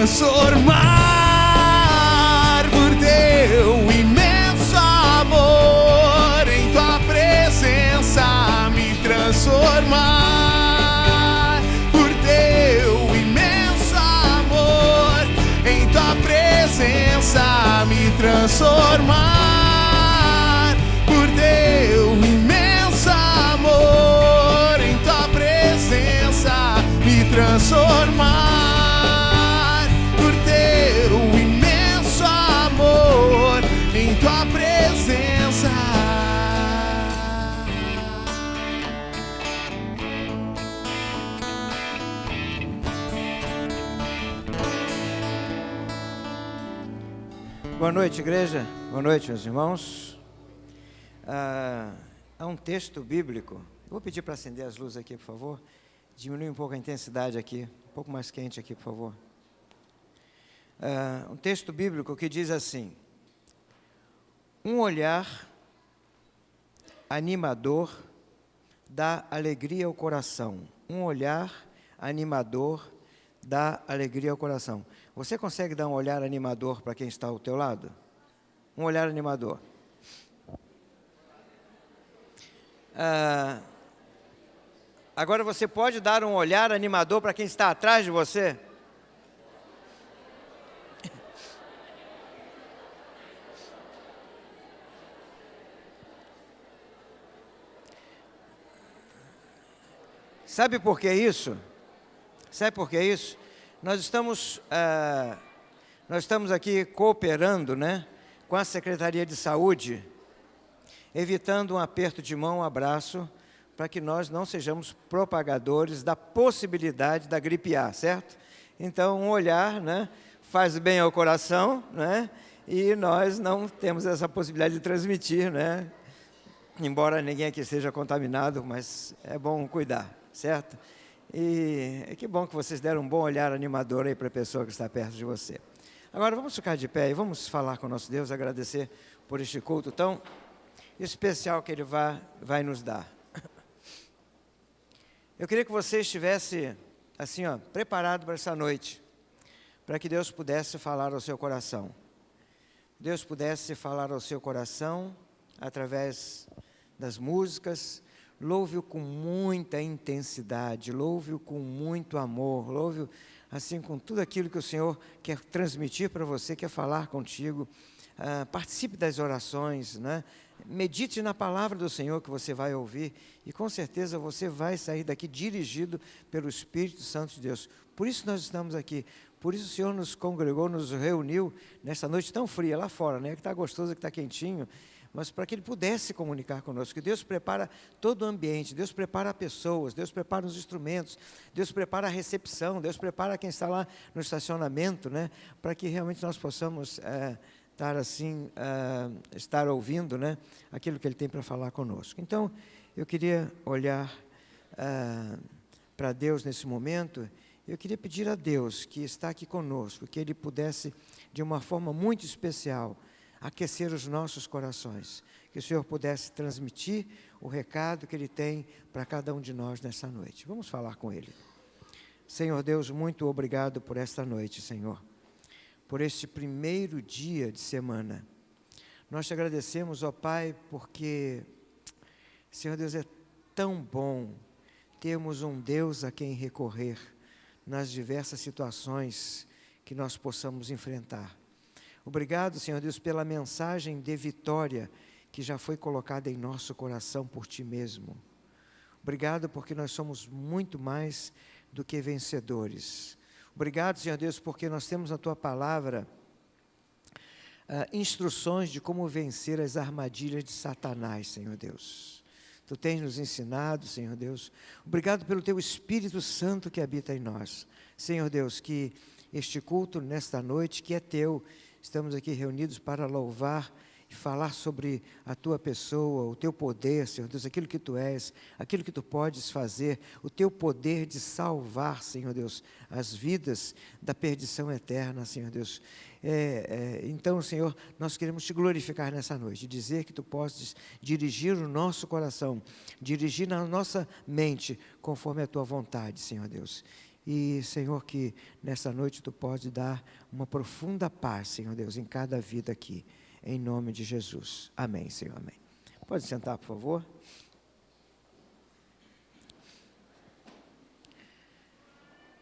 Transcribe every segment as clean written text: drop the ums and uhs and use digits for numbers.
transformar por teu imenso amor, em tua presença me transformar por teu imenso amor, em tua presença me transformar por teu imenso amor, em tua presença me transformar por teu imenso amor, em tua presença. Boa noite, igreja. Boa noite, meus irmãos. Há um texto bíblico. Vou pedir para acender as luzes aqui, por favor. Diminui um pouco a intensidade aqui. Um pouco mais quente aqui, por favor. Um texto bíblico que diz assim: um olhar animador dá alegria ao coração. Um olhar animador dá alegria ao coração. Você consegue dar um olhar animador para quem está ao teu lado? Um olhar animador. Agora você pode dar um olhar animador para quem está atrás de você? Sabe por que isso? Sabe por que isso? Nós estamos aqui cooperando, né, com a Secretaria de Saúde, evitando um aperto de mão, um abraço, para que nós não sejamos propagadores da possibilidade da gripe A, certo? Então, um olhar, né, faz bem ao coração, né, e nós não temos essa possibilidade de transmitir, né, embora ninguém aqui seja contaminado, mas é bom cuidar, certo? E que bom que vocês deram um bom olhar animador aí para a pessoa que está perto de você. Agora vamos ficar de pé e vamos falar com o nosso Deus, agradecer por este culto tão especial que Ele vai nos dar. Eu queria que você estivesse assim, preparado para essa noite, para que Deus pudesse falar ao seu coração. Deus pudesse falar ao seu coração através das músicas. Louve-o com muita intensidade, louve-o com muito amor, louve-o assim com tudo aquilo que o Senhor quer transmitir para você, quer falar contigo. Participe das orações, né? Medite na palavra do Senhor que você vai ouvir e com certeza você vai sair daqui dirigido pelo Espírito Santo de Deus. Por isso nós estamos aqui, por isso o Senhor nos congregou, nos reuniu nessa noite tão fria lá fora, né? Que está gostoso, que está quentinho, mas para que Ele pudesse comunicar conosco, que Deus prepara todo o ambiente, Deus prepara pessoas, Deus prepara os instrumentos, Deus prepara a recepção, Deus prepara quem está lá no estacionamento, né, para que realmente nós possamos estar assim, estar ouvindo, né, aquilo que Ele tem para falar conosco. Então, eu queria olhar para Deus nesse momento, eu queria pedir a Deus que está aqui conosco, que Ele pudesse, de uma forma muito especial, aquecer os nossos corações, que o Senhor pudesse transmitir o recado que Ele tem para cada um de nós nessa noite. Vamos falar com Ele. Senhor Deus, muito obrigado por esta noite, Senhor, por este primeiro dia de semana. Nós te agradecemos, ó Pai, porque, Senhor Deus, é tão bom termos um Deus a quem recorrer nas diversas situações que nós possamos enfrentar. Obrigado, Senhor Deus, pela mensagem de vitória que já foi colocada em nosso coração por Ti mesmo. Obrigado porque nós somos muito mais do que vencedores. Obrigado, Senhor Deus, porque nós temos na Tua palavra instruções de como vencer as armadilhas de Satanás, Senhor Deus. Tu tens nos ensinado, Senhor Deus. Obrigado pelo Teu Espírito Santo que habita em nós. Senhor Deus, que este culto nesta noite, que é Teu, estamos aqui reunidos para louvar e falar sobre a Tua pessoa, o Teu poder, Senhor Deus, aquilo que Tu és, aquilo que Tu podes fazer, o Teu poder de salvar, Senhor Deus, as vidas da perdição eterna, Senhor Deus. Então, Senhor, nós queremos Te glorificar nessa noite, dizer que Tu podes dirigir o nosso coração, dirigir na nossa mente, conforme a Tua vontade, Senhor Deus. E, Senhor, que nessa noite Tu pode dar uma profunda paz, Senhor Deus, em cada vida aqui, em nome de Jesus. Amém, Senhor, amém. Pode sentar, por favor.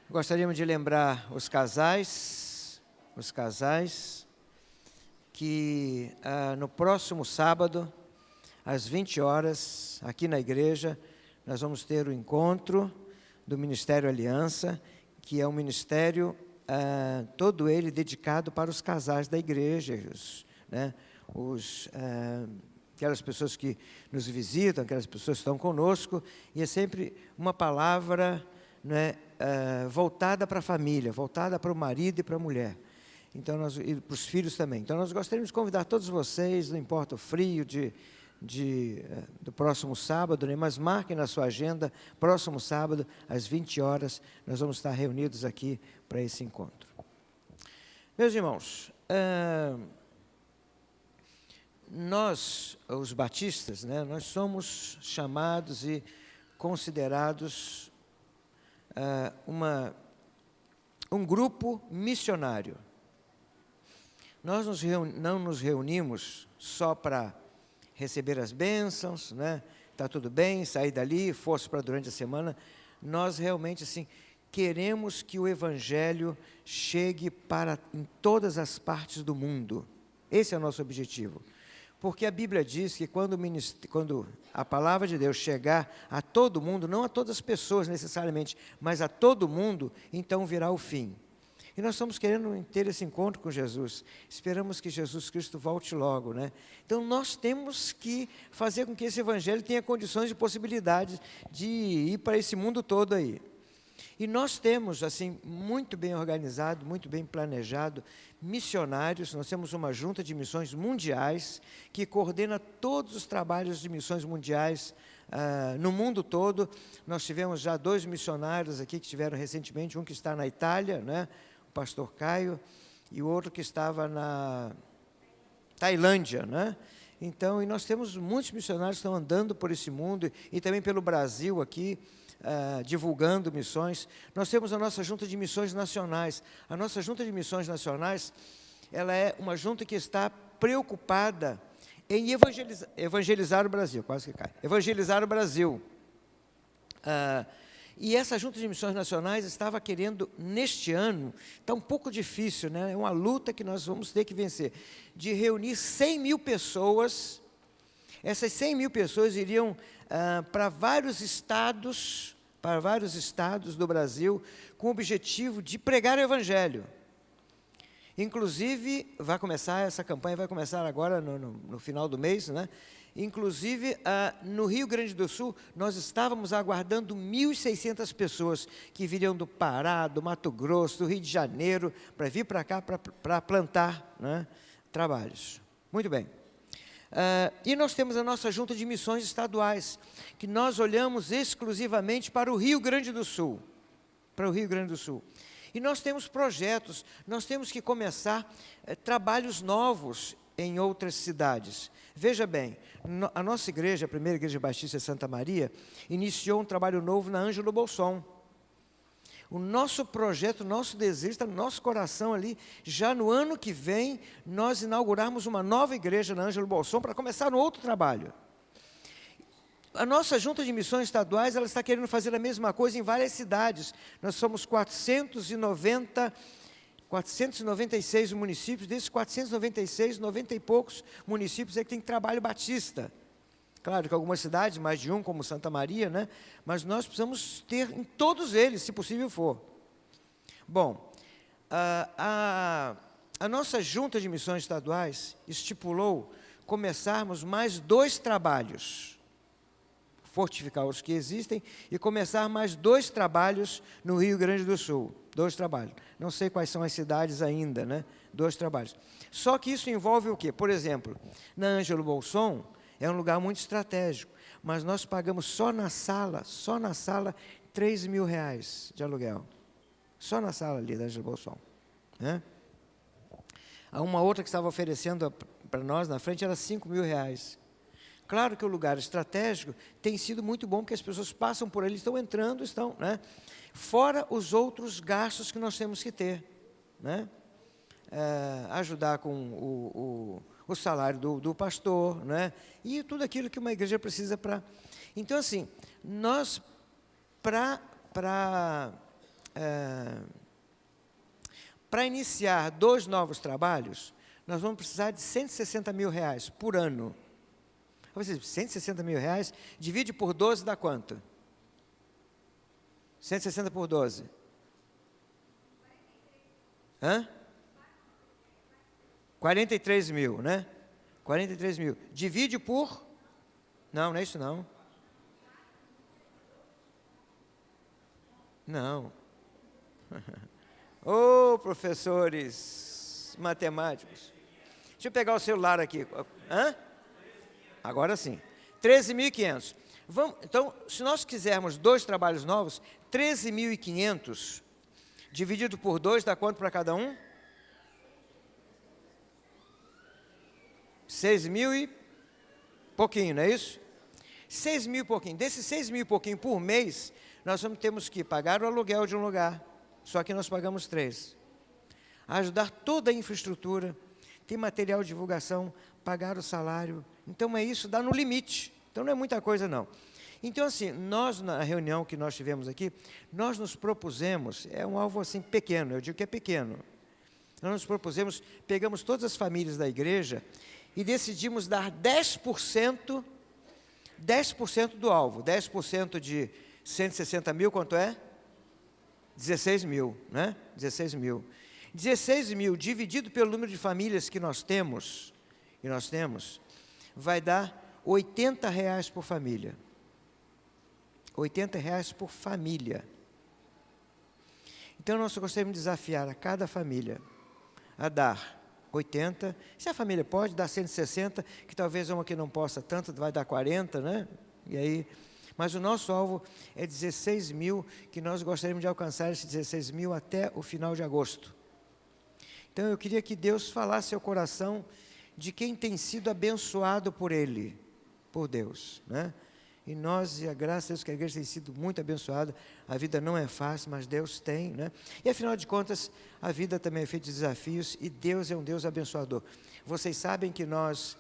Gostaríamos de lembrar os casais, que no próximo sábado, às 20 horas, aqui na igreja, nós vamos ter o encontro do Ministério Aliança, que é um ministério, todo ele dedicado para os casais da igreja, né? Aquelas pessoas que nos visitam, aquelas pessoas que estão conosco, e é sempre uma palavra, né, voltada para a família, voltada para o marido e para a mulher. Então, e para os filhos também. Então, nós gostaríamos de convidar todos vocês, não importa o frio do próximo sábado, né, mas marquem na sua agenda, próximo sábado, às 20 horas, nós vamos estar reunidos aqui para esse encontro. Meus irmãos, nós, os batistas, né, nós somos chamados e considerados um grupo missionário. Nós não nos reunimos só para receber as bênçãos, né? Tá tudo bem, sair dali, força para durante a semana. Nós realmente, assim, queremos que o Evangelho chegue em todas as partes do mundo. Esse é o nosso objetivo. Porque a Bíblia diz que quando a palavra de Deus chegar a todo mundo, não a todas as pessoas necessariamente, mas a todo mundo, então virá o fim. E nós estamos querendo ter esse encontro com Jesus. Esperamos que Jesus Cristo volte logo, né? Então, nós temos que fazer com que esse Evangelho tenha condições e possibilidades de ir para esse mundo todo aí. E nós temos, assim, muito bem organizado, muito bem planejado, missionários. Nós temos uma junta de missões mundiais que coordena todos os trabalhos de missões mundiais no mundo todo. Nós tivemos já 2 missionários aqui que estiveram recentemente, um que está na Itália, né, o pastor Caio, e o outro que estava na Tailândia, né? Então, e nós temos muitos missionários que estão andando por esse mundo e também pelo Brasil aqui, divulgando missões. Nós temos a nossa junta de missões nacionais. A nossa junta de missões nacionais, ela é uma junta que está preocupada em evangelizar o Brasil, quase que cai, evangelizar o Brasil. E essa junta de missões nacionais estava querendo, neste ano, está um pouco difícil, né? É uma luta que nós vamos ter que vencer, de reunir 100 mil pessoas. Essas 100 mil pessoas iriam para vários estados do Brasil, com o objetivo de pregar o Evangelho. Inclusive, essa campanha vai começar agora no final do mês, né? Inclusive, no Rio Grande do Sul, nós estávamos aguardando 1.600 pessoas que viriam do Pará, do Mato Grosso, do Rio de Janeiro, para vir para cá para plantar, né, trabalhos. Muito bem. E nós temos a nossa junta de missões estaduais, que nós olhamos exclusivamente para o Rio Grande do Sul. E nós temos projetos, nós temos que começar trabalhos novos em outras cidades. Veja bem, a nossa igreja, a primeira igreja batista de Santa Maria, iniciou um trabalho novo na Ângelo Bolson. O nosso projeto, o nosso desejo está no nosso coração ali, já no ano que vem, nós inaugurarmos uma nova igreja na Ângelo Bolson para começar um outro trabalho. A nossa junta de missões estaduais, ela está querendo fazer a mesma coisa em várias cidades. Nós somos 496 municípios, desses 496, 90 e poucos municípios é que tem trabalho batista. Claro que algumas cidades, mais de um, como Santa Maria, né? Mas nós precisamos ter em todos eles, se possível for. Bom, a nossa junta de missões estaduais estipulou começarmos mais 2 trabalhos, fortificar os que existem e começar mais 2 trabalhos no Rio Grande do Sul. 2 trabalhos. Não sei quais são as cidades ainda, né? 2 trabalhos. Só que isso envolve o quê? Por exemplo, na Ângelo Bolson, é um lugar muito estratégico, mas nós pagamos só na sala, R$3.000 de aluguel. Só na sala ali da Ângelo Bolson, né? Uma outra que estava oferecendo para nós na frente era R$5.000. Claro que o lugar estratégico tem sido muito bom, porque as pessoas passam por ali, estão entrando, né? Fora os outros gastos que nós temos que ter, né? Ajudar com o salário do pastor, né? E tudo aquilo que uma igreja precisa para... Então, assim, nós, para iniciar 2 novos trabalhos, nós vamos precisar de R$160 mil por ano. Você diz, R$160 mil, divide por 12 dá quanto? 160 por 12. Hã? 43 mil, né? 43 mil. Divide por... Não é isso não. Não. Ô, professores matemáticos. Deixa eu pegar o celular aqui. Hã? Agora sim. 13.500. Então, se nós quisermos 2 trabalhos novos, 13.500 dividido por 2 dá quanto para cada um? 6 mil e pouquinho, não é isso? 6 mil e pouquinho. Desses 6 mil e pouquinho por mês, nós temos que pagar o aluguel de um lugar. Só que nós pagamos 3. Ajudar toda a infraestrutura, ter material de divulgação, pagar o salário. Então, é isso, dá no limite. Então, não é muita coisa, não. Então, assim, nós, na reunião que nós tivemos aqui, nós nos propusemos, é um alvo, assim, pequeno, eu digo que é pequeno. Nós nos propusemos, pegamos todas as famílias da igreja e decidimos dar 10% do alvo. 10% de 160 mil, quanto é? 16 mil, né? 16 mil. 16 mil dividido pelo número de famílias que nós temos, vai dar R$80 por família. R$80 por família. Então, nós gostaríamos de desafiar a cada família a dar 80. Se a família pode, dar 160, que talvez uma que não possa tanto, vai dar 40, né? E aí... Mas o nosso alvo é 16 mil, que nós gostaríamos de alcançar esses 16 mil até o final de agosto. Então, eu queria que Deus falasse ao coração de quem tem sido abençoado por Ele, por Deus, né? E nós, e a graça de Deus, que a igreja tem sido muito abençoada, a vida não é fácil, mas Deus tem, né? E, afinal de contas, a vida também é feita de desafios, e Deus é um Deus abençoador. Vocês sabem que nós...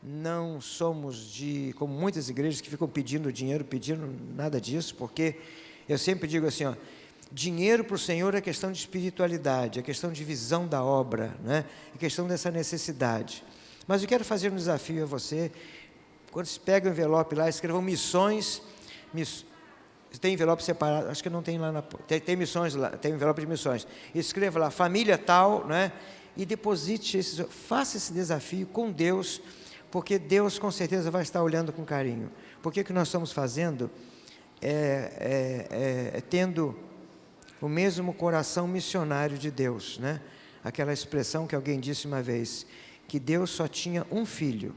não somos como muitas igrejas que ficam pedindo dinheiro, pedindo nada disso, porque eu sempre digo assim, ó, dinheiro para o Senhor é questão de espiritualidade, é questão de visão da obra, né? É questão dessa necessidade. Mas eu quero fazer um desafio a você, quando você pega o envelope lá, escrevam missões, tem envelope separado, acho que não tem lá, tem missões lá, tem envelope de missões, escreva lá, família tal, né? E deposite, faça esse desafio com Deus, porque Deus com certeza vai estar olhando com carinho. Porque o que nós estamos fazendo tendo o mesmo coração missionário de Deus, né? Aquela expressão que alguém disse uma vez, que Deus só tinha um filho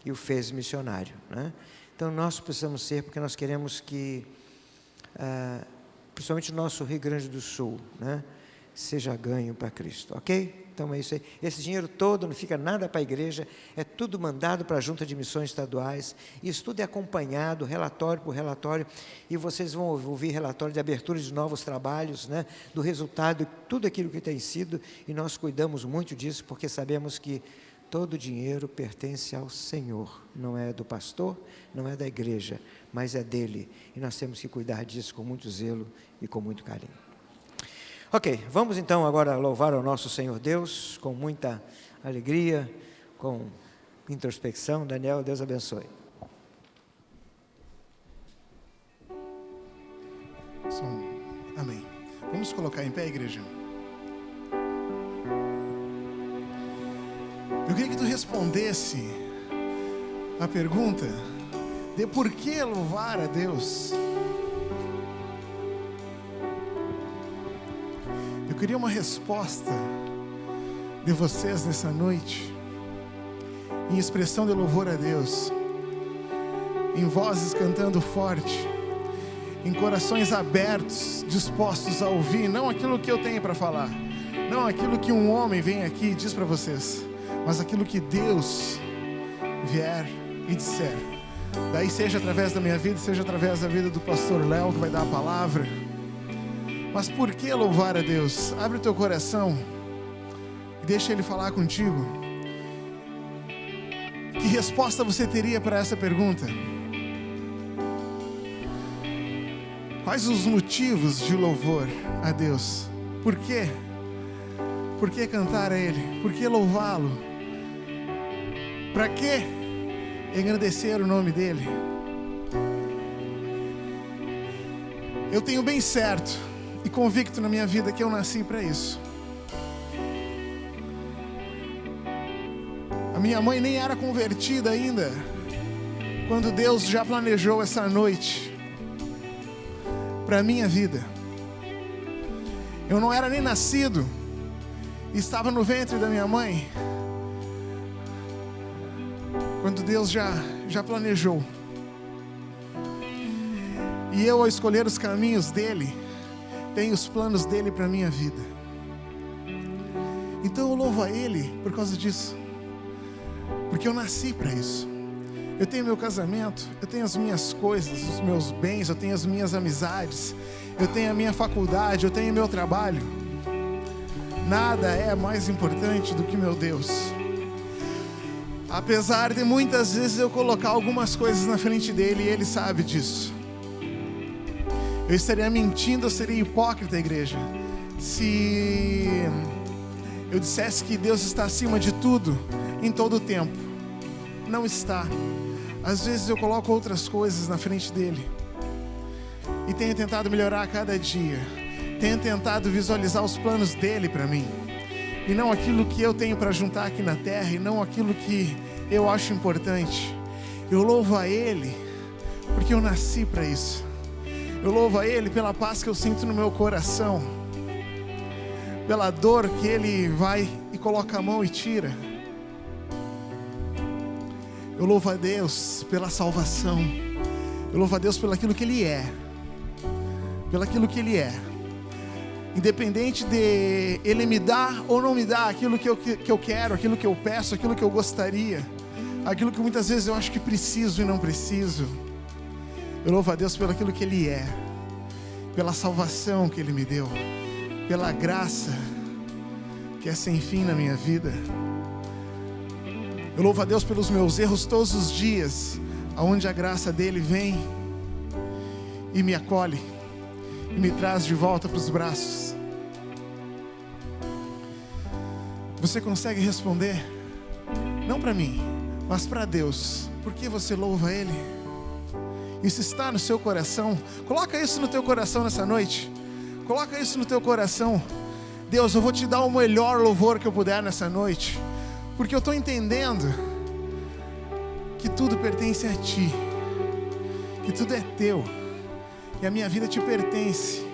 e o fez missionário, né? Então nós precisamos ser, porque nós queremos que, principalmente o nosso Rio Grande do Sul, né, seja ganho para Cristo, ok? Então é isso aí. Esse dinheiro todo não fica nada para a igreja, é tudo mandado para a Junta de Missões Estaduais, isso tudo é acompanhado, relatório por relatório, e vocês vão ouvir relatório de abertura de novos trabalhos, né, do resultado, tudo aquilo que tem sido, e nós cuidamos muito disso, porque sabemos que todo o dinheiro pertence ao Senhor, não é do pastor, não é da igreja, mas é dele, e nós temos que cuidar disso com muito zelo e com muito carinho. Ok, vamos então agora louvar ao nosso Senhor Deus, com muita alegria, com introspecção. Daniel, Deus abençoe. Amém. Vamos colocar em pé, igreja. Eu queria que tu respondesse a pergunta de por que louvar a Deus. Eu queria uma resposta de vocês nessa noite, em expressão de louvor a Deus, em vozes cantando forte, em corações abertos, dispostos a ouvir, não aquilo que eu tenho para falar, não aquilo que um homem vem aqui e diz para vocês, mas aquilo que Deus vier e disser. Daí seja através da minha vida, seja através da vida do pastor Léo, que vai dar a palavra. Mas por que louvar a Deus? Abre o teu coração e deixa Ele falar contigo. Que resposta você teria para essa pergunta? Quais os motivos de louvor a Deus? Por quê? Por que cantar a Ele? Por que louvá-lo? Para que engrandecer o nome dEle? Eu tenho bem certo e convicto na minha vida que eu nasci para isso. A minha mãe nem era convertida ainda quando Deus já planejou essa noite para a minha vida. Eu não era nem nascido, estava no ventre da minha mãe quando Deus já planejou. E eu, ao escolher os caminhos dEle, tenho os planos dEle para a minha vida. Então eu louvo a Ele por causa disso, porque eu nasci para isso. Eu tenho meu casamento, eu tenho as minhas coisas, os meus bens, eu tenho as minhas amizades, eu tenho a minha faculdade, eu tenho meu trabalho. Nada é mais importante do que meu Deus. Apesar de muitas vezes eu colocar algumas coisas na frente dele, e Ele sabe disso. Eu estaria mentindo, eu seria hipócrita, igreja, se eu dissesse que Deus está acima de tudo, em todo o tempo. Não está. Às vezes eu coloco outras coisas na frente dele e tenho tentado melhorar a cada dia. Tenho tentado visualizar os planos dele para mim, e não aquilo que eu tenho para juntar aqui na terra, e não aquilo que eu acho importante. Eu louvo a Ele porque eu nasci para isso. Eu louvo a Ele pela paz que eu sinto no meu coração, pela dor que Ele vai e coloca a mão e tira. Eu louvo a Deus pela salvação. Eu louvo a Deus pelo aquilo que Ele é. Pelo aquilo que Ele é. Independente de Ele me dar ou não me dar aquilo que eu quero, aquilo que eu peço, aquilo que eu gostaria, aquilo que muitas vezes eu acho que preciso e não preciso. Eu louvo a Deus pelo aquilo que Ele é. Pela salvação que Ele me deu. Pela graça que é sem fim na minha vida. Eu louvo a Deus pelos meus erros todos os dias, aonde a graça dEle vem e me acolhe e me traz de volta para os braços. Você consegue responder? Não para mim, mas para Deus. Por que você louva Ele? Isso está no seu coração. Coloca isso no teu coração nessa noite. Coloca isso no teu coração. Deus, eu vou te dar o melhor louvor que eu puder nessa noite, porque eu estou entendendo que tudo pertence a Ti, que tudo é Teu, e a minha vida Te pertence.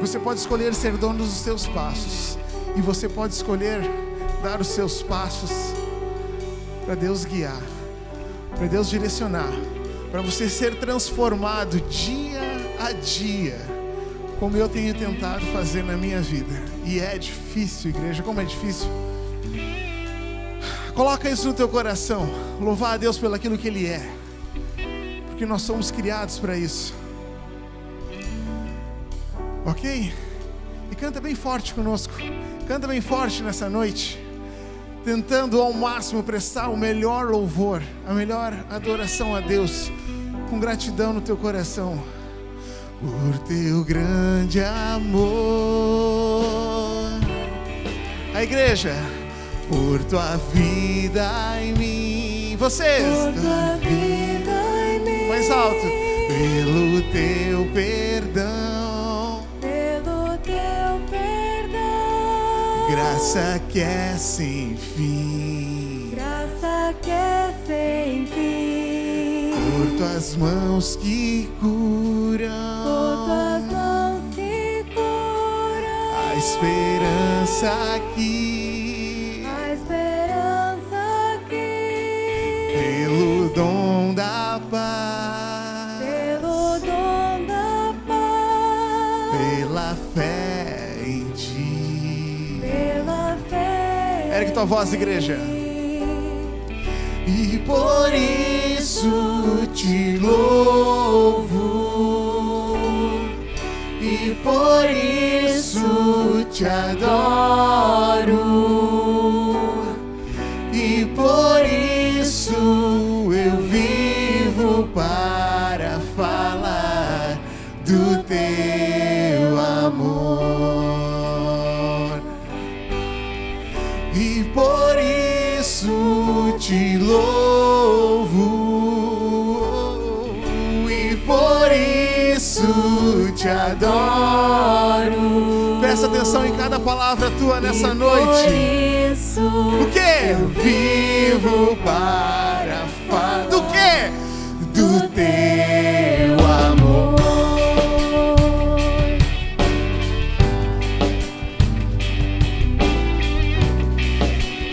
Você pode escolher ser dono dos seus passos, e você pode escolher dar os seus passos para Deus guiar, para Deus direcionar, para você ser transformado dia a dia, como eu tenho tentado fazer na minha vida. E é difícil, igreja, como é difícil. Coloca isso no teu coração. Louvar a Deus pelo aquilo que Ele é, porque nós somos criados para isso. Ok? E canta bem forte conosco. Canta bem forte nessa noite, tentando ao máximo prestar o melhor louvor, a melhor adoração a Deus, com gratidão no teu coração. Por Teu grande amor. A igreja. Por Tua vida em mim. Vocês. Por Tua vida em mim. Mais alto. Pelo Teu perdão. Pelo Teu perdão. Graça que é sem fim. Graça que é sem fim. Por Tuas mãos que curam. Por Tuas mãos que curam. A esperança aqui. Pelo dom da paz, pelo dom da paz, pela fé em Ti, pela fé. Ergue tua voz, igreja. e por isso te louvo, e por isso te adoro, e por isso eu vivo para falar do teu amor, e por isso te louvo, e por isso te adoro. Presta atenção em cada palavra tua nessa noite. O que? Eu vivo para falar do que? Do teu amor.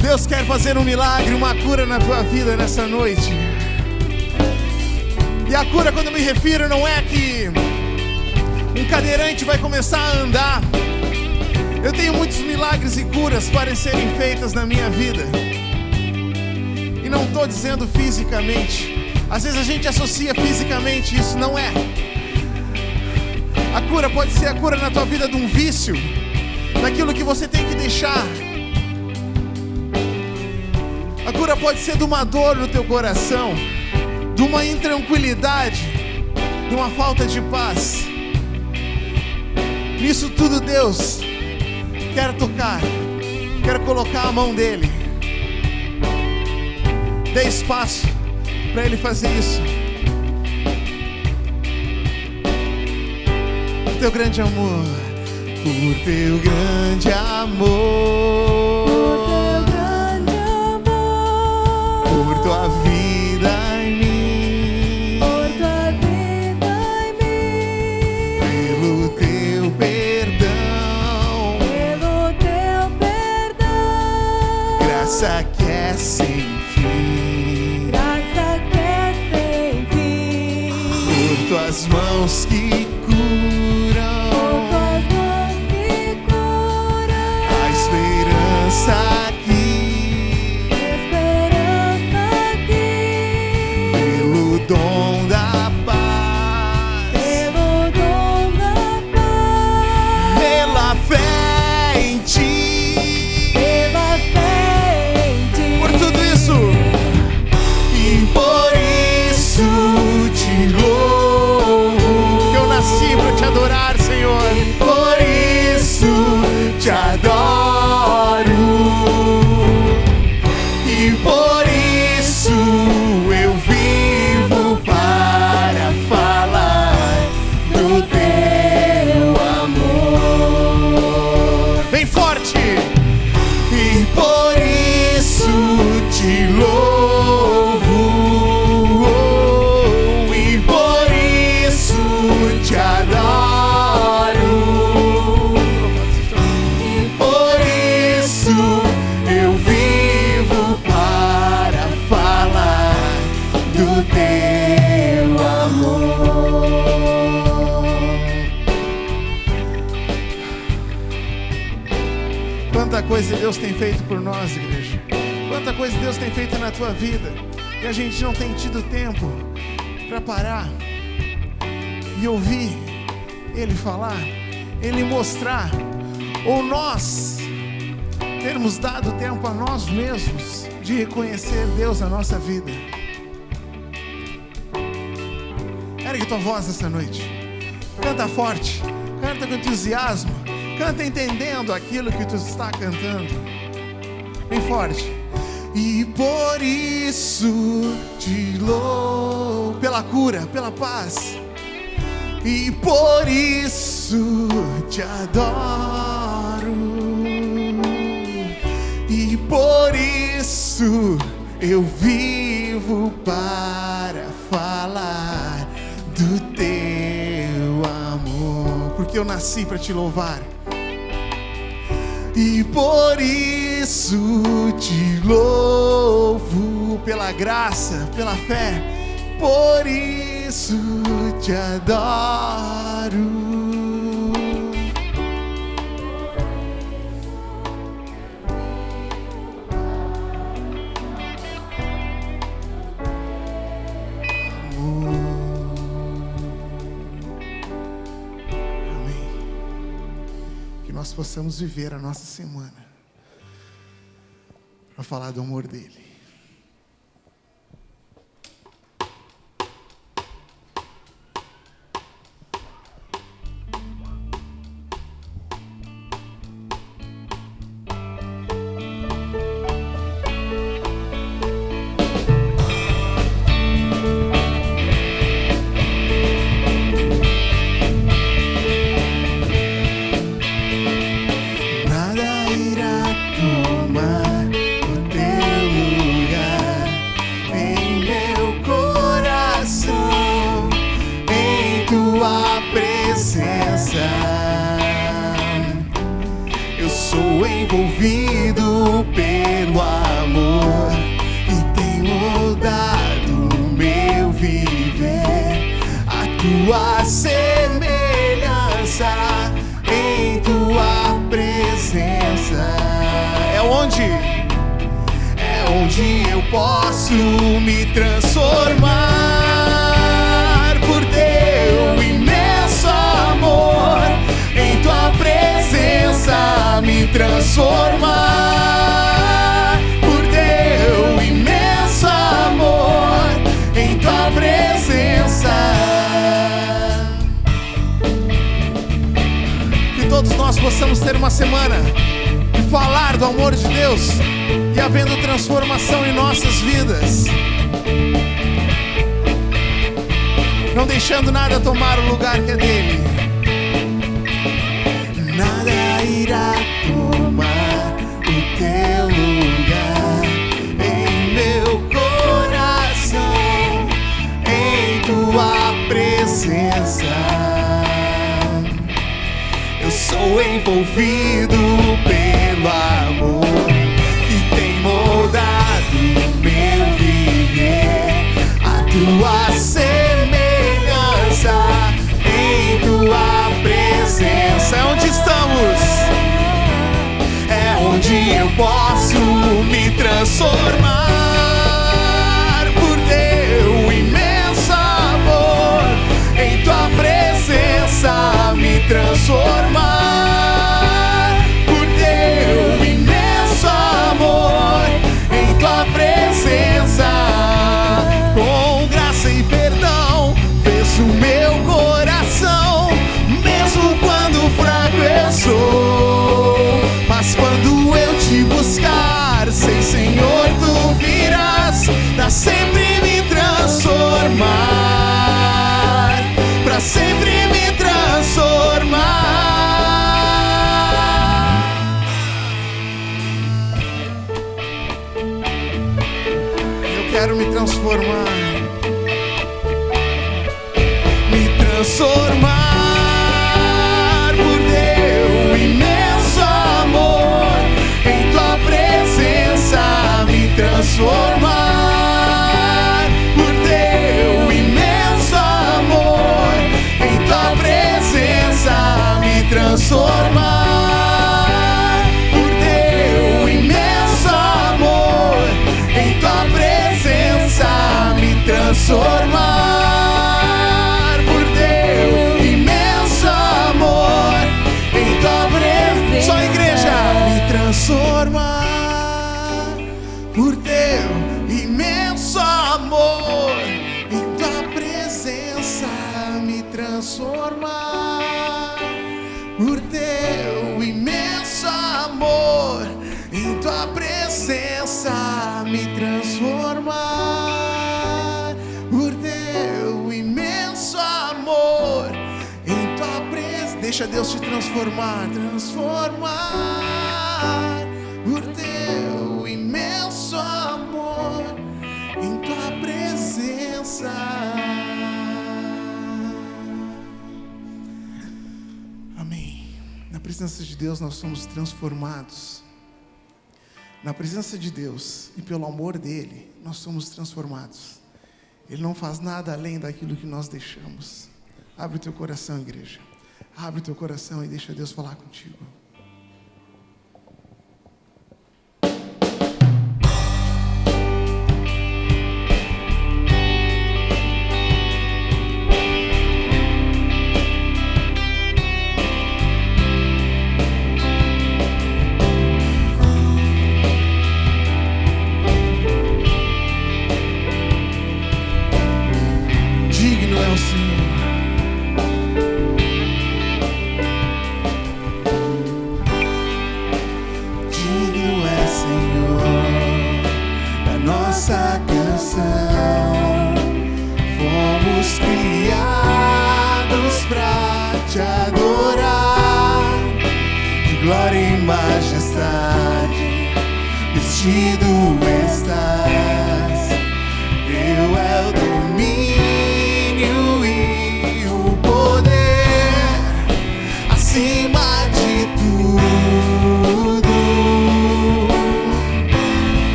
Deus quer fazer um milagre, uma cura na tua vida nessa noite. E a cura, quando eu me refiro, não é que um cadeirante vai começar a andar. Eu tenho muitos milagres e curas para serem feitas na minha vida. E não estou dizendo fisicamente. Às vezes a gente associa fisicamente, isso não é. A cura pode ser a cura na tua vida de um vício, daquilo que você tem que deixar. A cura pode ser de uma dor no teu coração, de uma intranquilidade, de uma falta de paz. Nisso tudo Deus quer tocar, quer colocar a mão dele. Dê espaço para ele fazer isso. Por teu grande amor, por teu grande amor, por tua vida em mim, pelo teu perdão, graça que é sem fim, por tuas mãos que curam, a esperança aqui, pelo dom da paz, pela fé em ti, por tudo isso, e por isso te louvo, que eu nasci para te adorar, Senhor, por isso te adoro, e por isso eu vivo para falar do teu amor. Bem forte! E por isso te louvo, e por isso te adoro, e por isso eu vivo para falar do teu amor. Quanta coisa Deus tem feito por nós, igreja. Quanta coisa Deus tem feito na tua vida. E a gente não tem tido tempo para parar e ouvir Ele falar, Ele mostrar, ou nós termos dado tempo a nós mesmos de reconhecer Deus na nossa vida. Ergue tua voz essa noite. Canta forte, canta com entusiasmo, canta entendendo aquilo que tu está cantando. Bem forte. E por isso te louvo, pela cura, pela paz. E por isso te adoro, e por isso eu vivo para falar do teu amor, porque eu nasci para te louvar. E por isso te louvo, pela graça, pela fé, por isso te adoro. nós possamos viver a nossa semana para falar do amor dele. Eu sou envolvido pelo amor e tem mudado o meu viver. A tua semelhança em tua presença é onde eu posso me transformar por teu imenso amor. Em tua presença me transformar por teu imenso amor. Em tua presença. Que todos nós possamos ter uma semana de falar do amor de Deus e havendo transformação em nossas vidas, não deixando nada tomar o lugar que é dele. Nada irá tomar o teu lugar em meu coração, em tua presença. Eu sou envolvido pelo amor que tem mudado o meu viver. A tua semelhança em tua presença é onde estamos, é onde eu posso me transformar por teu imenso amor. Em tua presença me transformar por teu imenso amor. Em tua presença, com graça e perdão, fez o meu coração, mesmo quando fraco eu sou. Mas quando eu te buscar, sei, Senhor, tu virás pra sempre me transformar, pra sempre me transformar. Eu quero me transformar. Transformar por teu imenso amor. Em tua presença me transformar por teu imenso amor. Em tua presença me transformar por teu imenso amor. Em tua presença me transformar. Só a igreja. Me transformar por teu imenso amor. Em tua presença me transformar por teu imenso amor. Em tua presença me transformar por teu imenso amor. Em tua presença, Deixa Deus te transformar. transformar por teu imenso amor. Em tua presença. Amém. Na presença de Deus nós somos transformados. Na presença de Deus e pelo amor dele nós somos transformados. Ele não faz nada além daquilo que nós deixamos. Abre o teu coração, igreja. Abre o teu coração e deixa Deus falar contigo. nossa canção. Fomos criados pra te adorar, de glória e majestade, vestido estás. Teu é o domínio e o poder, acima de tudo,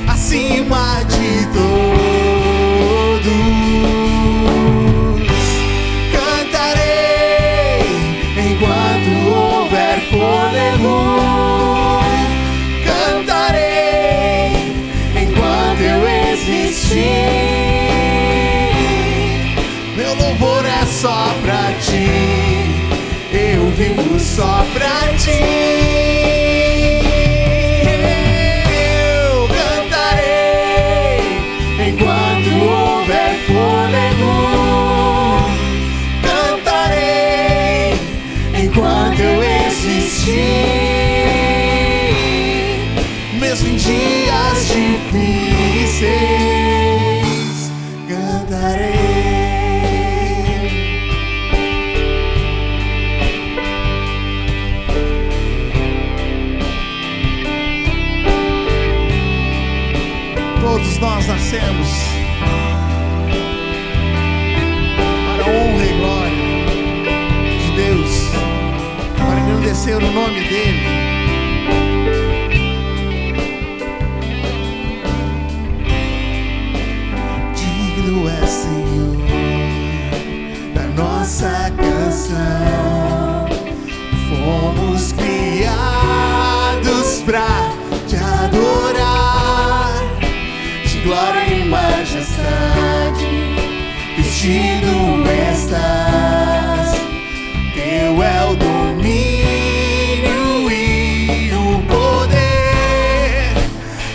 acima de todos. Cantarei enquanto houver fôlego, cantarei enquanto eu existir. Meu louvor é só pra ti, eu vivo só pra ti. Eu cantarei enquanto houver fôlego, cantarei enquanto eu existir. Mesmo em dias difíceis, cantarei. Todos nós nascemos para a honra e glória de Deus, para engrandecer o nome dEle. Digno é, Senhor, da nossa canção. Fomos criados pra te adorar, de glória e majestade, vestido estás. Teu é o domínio e o poder,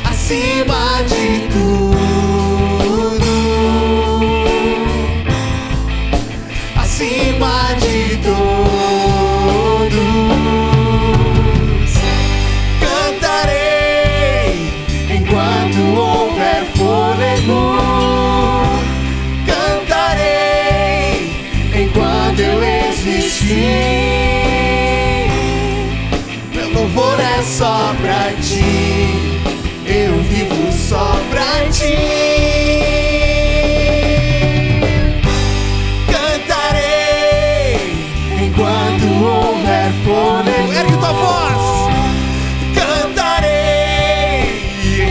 acima de tudo, acima de todos. Cantarei enquanto houver fôlego, cantarei enquanto eu existir. Meu louvor é só pra ti, eu vivo só pra ti. Cantarei enquanto houver fôlego. Ergue tua voz. Cantarei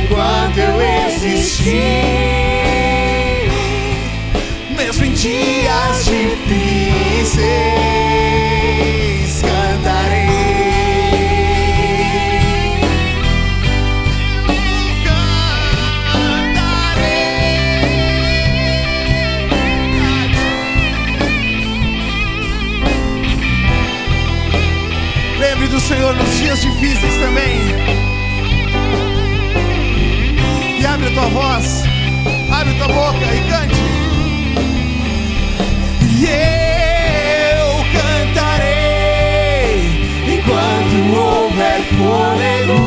enquanto eu existir. Mesmo em dias difíceis, cantarei. Lembre do Senhor nos dias difíceis também. E abre a tua voz, abre a tua boca e cante. E eu cantarei enquanto houver fôlego,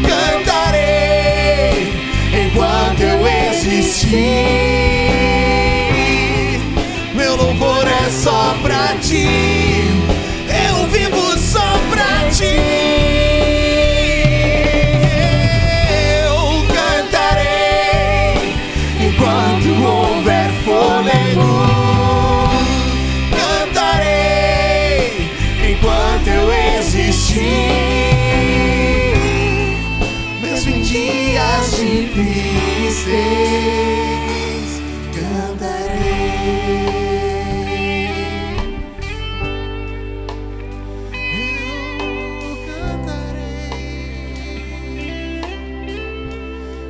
cantarei enquanto eu existir. Meu louvor é só pra ti, eu vivo só pra ti. Eu cantarei enquanto houver fôlego, cantarei enquanto eu existir. Mesmo em dias difíceis, cantarei.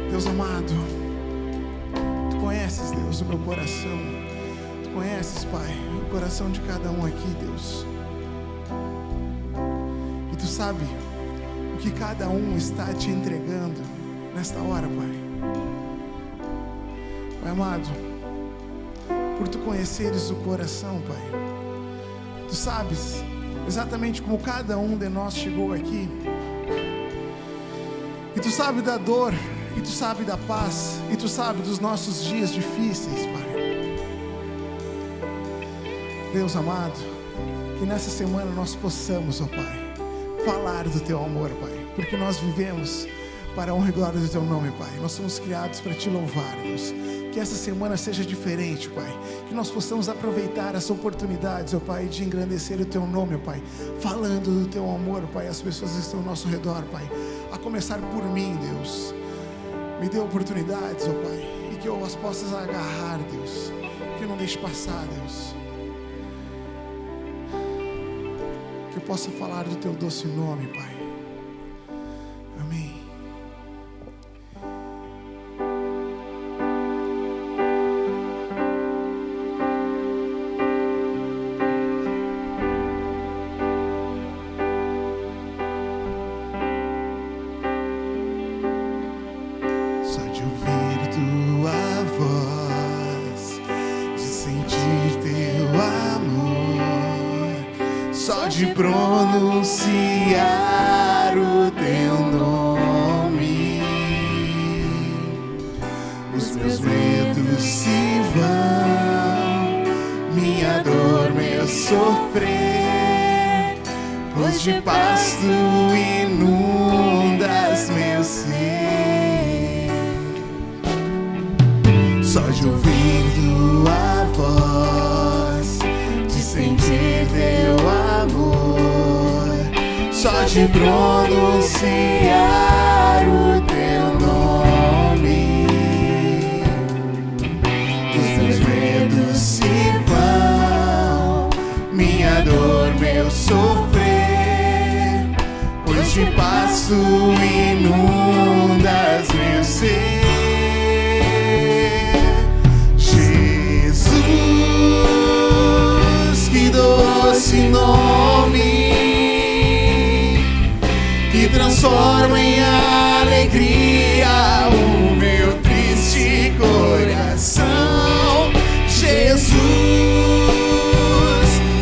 Deus amado, Tu conheces, Deus, o meu coração. Tu conheces, Pai, o coração de cada um aqui, Deus. E Tu sabe o que cada um está te entregando nesta hora, Pai. Pai amado, por Tu conheceres o coração, Pai, Tu sabes exatamente como cada um de nós chegou aqui. E Tu sabe da dor E Tu sabe da paz, e Tu sabe dos nossos dias difíceis, Pai. Deus amado, que nessa semana nós possamos, ó Pai, falar do Teu amor, Pai, porque nós vivemos para a honra e glória do Teu nome, Pai. Nós somos criados para Te louvar, Deus. Que essa semana seja diferente, Pai. Que nós possamos aproveitar as oportunidades, ó Pai, de engrandecer o Teu nome, ó Pai. Falando do Teu amor, Pai, as pessoas que estão ao nosso redor, Pai. A começar por mim, Deus. Me dê oportunidades, ó Pai, e que eu as possa agarrar, Deus. Que eu não deixe passar, Deus. Que eu possa falar do Teu doce nome, Pai. Amém. Só de ouvir Tua voz, de sentir Teu amor, só de pronunciar o Teu nome, os meus medos se vão, minha dor, meu sofrer, pois de paz Tu inundas meu ser. Só de ouvir Tua voz, de sentir Teu amor, só de pronunciar o Teu nome, os meus medos se vão, minha dor, meu sofrer, pois de paz Tu inundas meu ser. Que doce nome, que transforma em alegria o meu triste coração. Jesus,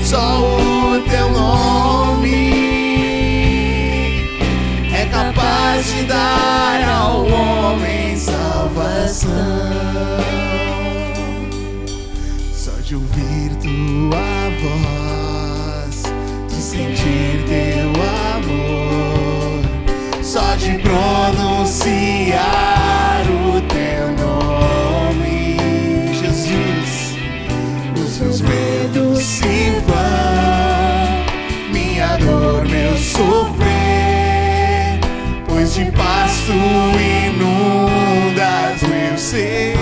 só o Teu nome é capaz de dar ao homem salvação. De ouvir Tua voz, de sentir Teu amor, só de pronunciar o Teu nome, Jesus, os meus medos se vão, minha dor, meu sofrer, pois de paz Tu inundas meu ser.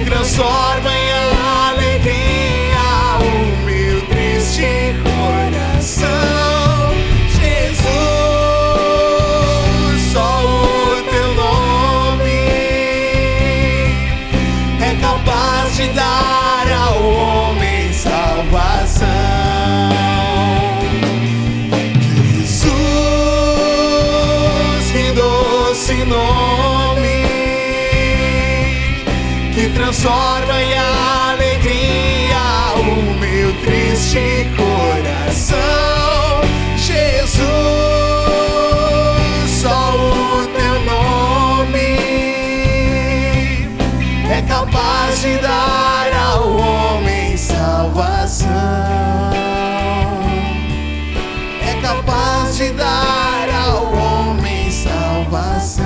Transforma em alegria o meu triste coração. Jesus, só o Teu nome é capaz de dar ao homem salvação. Jesus, que doce nome, que transforma em alegria o meu triste coração. Jesus, só o Teu nome é capaz de dar ao homem salvação. É capaz de dar ao homem salvação.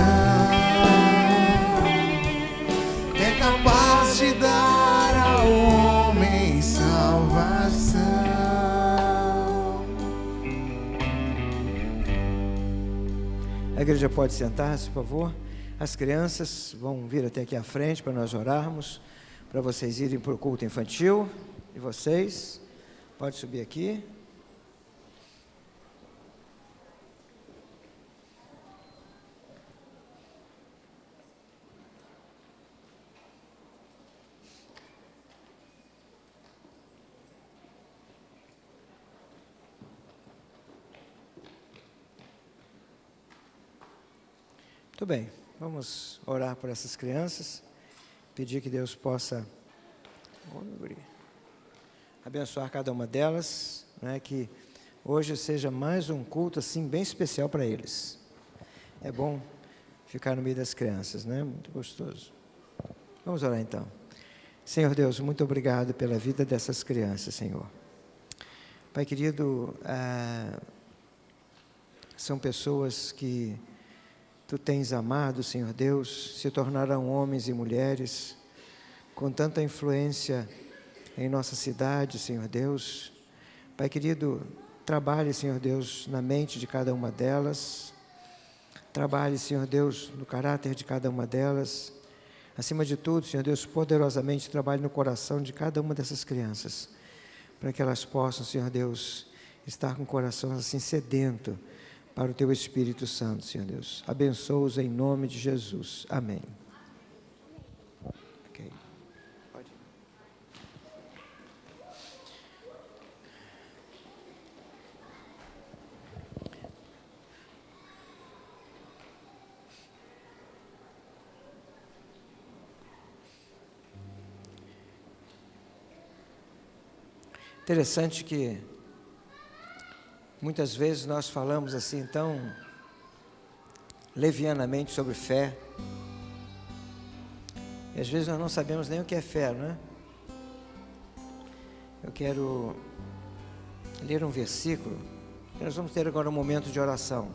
Capaz de dar ao homem salvação. A igreja pode sentar-se, por favor. As crianças vão vir até aqui à frente para nós orarmos, para vocês irem para o culto infantil. E vocês, pode subir aqui. Muito bem, vamos orar por essas crianças, pedir que Deus possa abençoar cada uma delas, né, que hoje seja mais um culto assim bem especial para eles. É bom ficar no meio das crianças, né? Muito gostoso. Vamos orar então. Senhor Deus, muito obrigado pela vida dessas crianças, Senhor. Pai querido, são pessoas que Tu tens amado, Senhor Deus, se tornaram homens e mulheres com tanta influência em nossa cidade, Senhor Deus. Pai querido, trabalhe, Senhor Deus, na mente de cada uma delas. Trabalhe, Senhor Deus, no caráter de cada uma delas. Acima de tudo, Senhor Deus, poderosamente trabalhe no coração de cada uma dessas crianças, para que elas possam, Senhor Deus, estar com o coração assim sedento para o Teu Espírito Santo, Senhor Deus. Abençoa-os em nome de Jesus. Amém. Ok. Pode. Interessante que muitas vezes nós falamos assim tão levianamente sobre fé, e às vezes nós não sabemos nem o que é fé, não é? Eu quero ler um versículo, e nós vamos ter agora um momento de oração.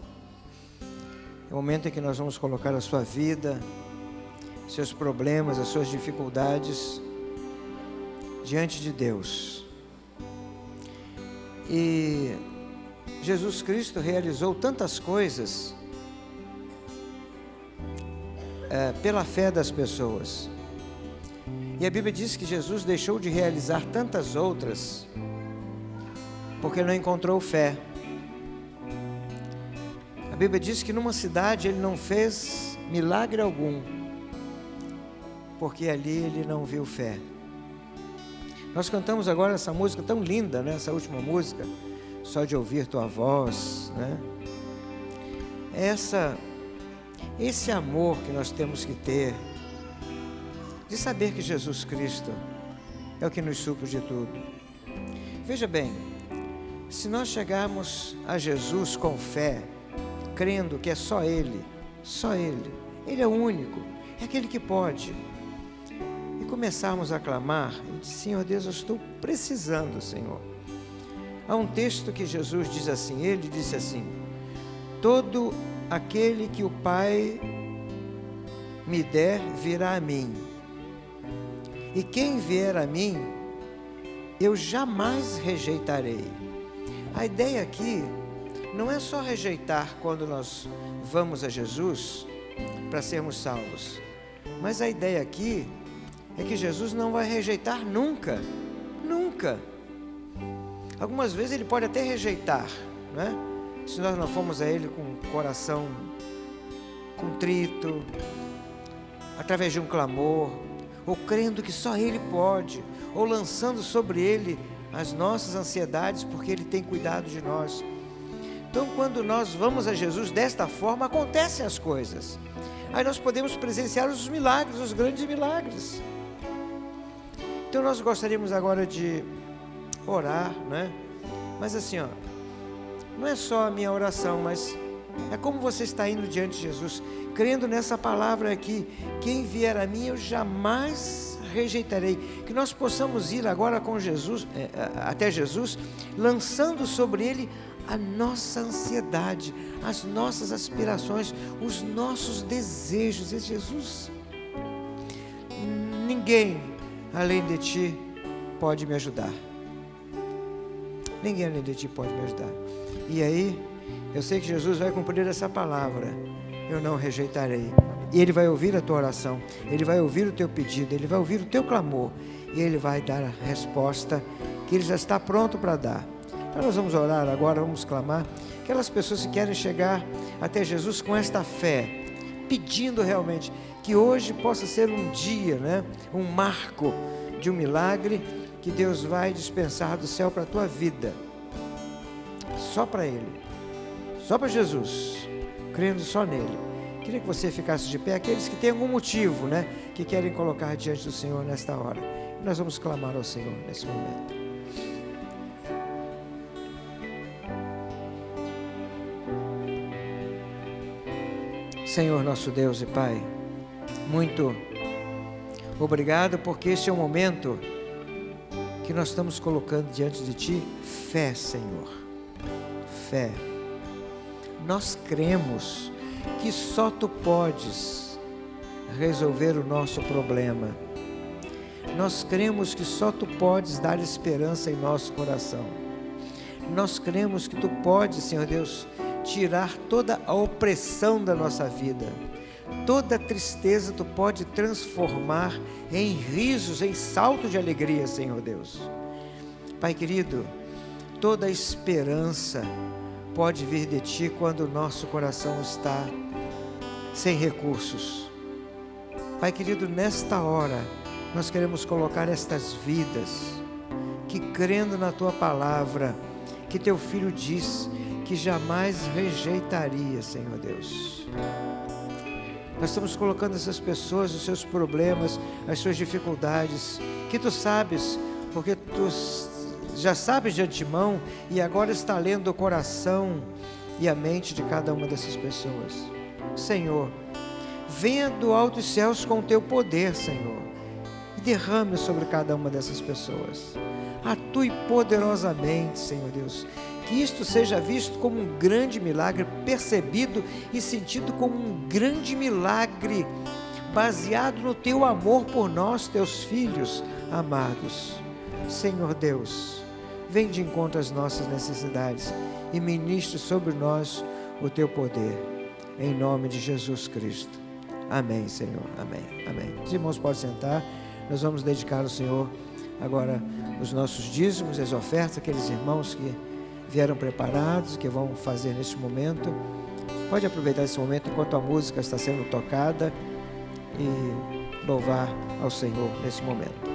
É o momento em que nós vamos colocar a sua vida, seus problemas, as suas dificuldades diante de Deus. E Jesus Cristo realizou tantas coisas pela fé das pessoas. E a Bíblia diz que Jesus deixou de realizar tantas outras porque não encontrou fé. A Bíblia diz que numa cidade ele não fez milagre algum porque ali ele não viu fé. Nós cantamos agora essa música tão linda, né? Essa última música, Só de Ouvir Tua Voz, né? Esse amor que nós temos que ter, de saber que Jesus Cristo é o que nos supre de tudo. Veja bem, se nós chegarmos a Jesus com fé, crendo que é só Ele, Ele é o único, é aquele que pode, e começarmos a clamar, Senhor Deus, eu estou precisando, Senhor. Há um texto que Jesus diz assim, Ele disse assim, todo aquele que o Pai me der, virá a mim, e quem vier a mim, eu jamais rejeitarei. A ideia aqui não é só rejeitar quando nós vamos a Jesus para sermos salvos, mas a ideia aqui é que Jesus não vai rejeitar nunca, nunca. Algumas vezes Ele pode até rejeitar, né? Se nós não formos a Ele com o coração contrito, através de um clamor, ou crendo que só Ele pode, ou lançando sobre Ele as nossas ansiedades, porque Ele tem cuidado de nós. Então, quando nós vamos a Jesus desta forma, acontecem as coisas. Aí nós podemos presenciar os milagres, os grandes milagres. Então nós gostaríamos agora de orar, né? Mas assim, ó, não é só a minha oração, mas é como você está indo diante de Jesus, crendo nessa palavra aqui, quem vier a mim eu jamais rejeitarei. Que nós possamos ir agora com Jesus, até Jesus, lançando sobre Ele a nossa ansiedade, as nossas aspirações, os nossos desejos. E Jesus, ninguém além de Ti pode me ajudar. Ninguém além de Ti pode me ajudar. E aí, eu sei que Jesus vai cumprir essa palavra. Eu não rejeitarei. E Ele vai ouvir a tua oração. Ele vai ouvir o teu pedido. Ele vai ouvir o teu clamor. E Ele vai dar a resposta que Ele já está pronto para dar. Então nós vamos orar agora, vamos clamar. Aquelas pessoas que querem chegar até Jesus com esta fé, pedindo realmente que hoje possa ser um dia, né? Um marco de um milagre que Deus vai dispensar do céu para a tua vida. Só para Ele, só para Jesus, crendo só nele. Queria que você ficasse de pé, aqueles que têm algum motivo, né? Que querem colocar diante do Senhor nesta hora. Nós vamos clamar ao Senhor nesse momento. Senhor nosso Deus e Pai, muito obrigado, porque este é o momento que nós estamos colocando diante de Ti fé, Senhor, fé. Nós cremos que só Tu podes resolver o nosso problema. Nós cremos que só Tu podes dar esperança em nosso coração. Nós cremos que Tu podes, Senhor Deus, tirar toda a opressão da nossa vida. Toda tristeza Tu pode transformar em risos, em salto de alegria, Senhor Deus. Pai querido, toda esperança pode vir de Ti quando o nosso coração está sem recursos. Pai querido, nesta hora, nós queremos colocar estas vidas que, crendo na Tua palavra, que Teu Filho diz que jamais rejeitaria, Senhor Deus. Nós estamos colocando essas pessoas, os seus problemas, as suas dificuldades, que Tu sabes, porque Tu já sabes de antemão e agora está lendo o coração e a mente de cada uma dessas pessoas. Senhor, venha do alto dos céus com o Teu poder, Senhor, e derrame sobre cada uma dessas pessoas. Atue poderosamente, Senhor Deus, que isto seja visto como um grande milagre, percebido e sentido como um grande milagre, baseado no Teu amor por nós, Teus filhos amados. Senhor Deus, vem de encontro às nossas necessidades e ministre sobre nós o Teu poder, em nome de Jesus Cristo. Amém, Senhor, amém, amém. Os irmãos podem sentar, nós vamos dedicar ao Senhor agora os nossos dízimos, as ofertas, aqueles irmãos que vieram preparados, que vão fazer neste momento. Pode aproveitar esse momento enquanto a música está sendo tocada e louvar ao Senhor nesse momento.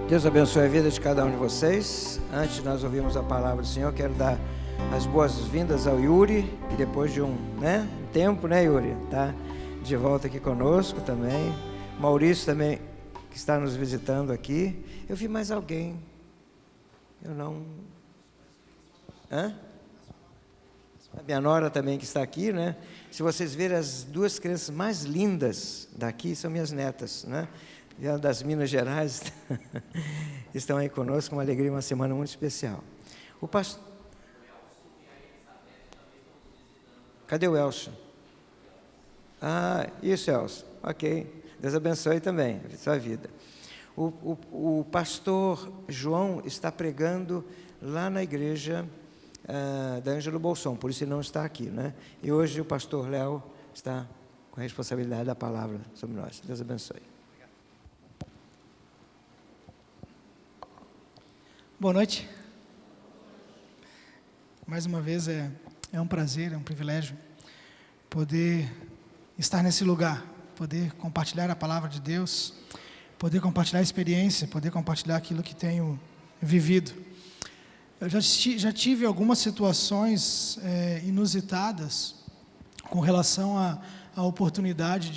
Deus abençoe a vida de cada um de vocês. Antes de nós ouvirmos a palavra do Senhor, quero dar as boas-vindas ao Yuri, que depois de um tempo, Yuri, tá de volta aqui conosco também. Maurício também, que está nos visitando aqui. Eu vi mais alguém. Eu não... A minha nora também que está aqui, Se vocês verem, as duas crianças mais lindas daqui são minhas netas, Vieram das Minas Gerais, estão aí conosco, uma alegria, uma semana muito especial. O pastor... Cadê o Elcio? Isso, Elcio. Ok. Deus abençoe também a sua vida. O pastor João está pregando lá na igreja da Ângelo Bolson, por isso ele não está aqui, E hoje o pastor Léo está com a responsabilidade da palavra sobre nós. Deus abençoe. Boa noite. Mais uma vez é um prazer, é um privilégio poder estar nesse lugar, poder compartilhar a palavra de Deus, poder compartilhar a experiência, poder compartilhar aquilo que tenho vivido. Eu já tive algumas situações inusitadas com relação à oportunidade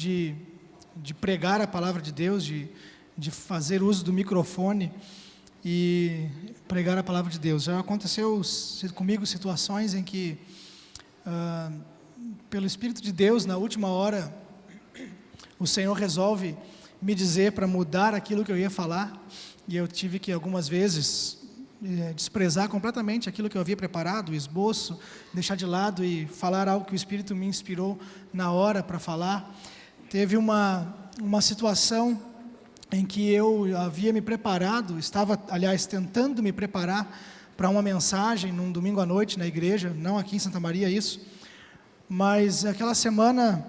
de pregar a palavra de Deus, de fazer uso do microfone. e pregar a palavra de Deus. Já aconteceu comigo situações em que, pelo Espírito de Deus, na última hora, o Senhor resolve me dizer para mudar aquilo que eu ia falar, e eu tive que algumas vezes desprezar completamente aquilo que eu havia preparado, o esboço, deixar de lado e falar algo que o Espírito me inspirou na hora para falar. Teve uma situação em que eu havia me preparado, estava, aliás, tentando me preparar para uma mensagem num domingo à noite na igreja, não aqui em Santa Maria isso, mas aquela semana,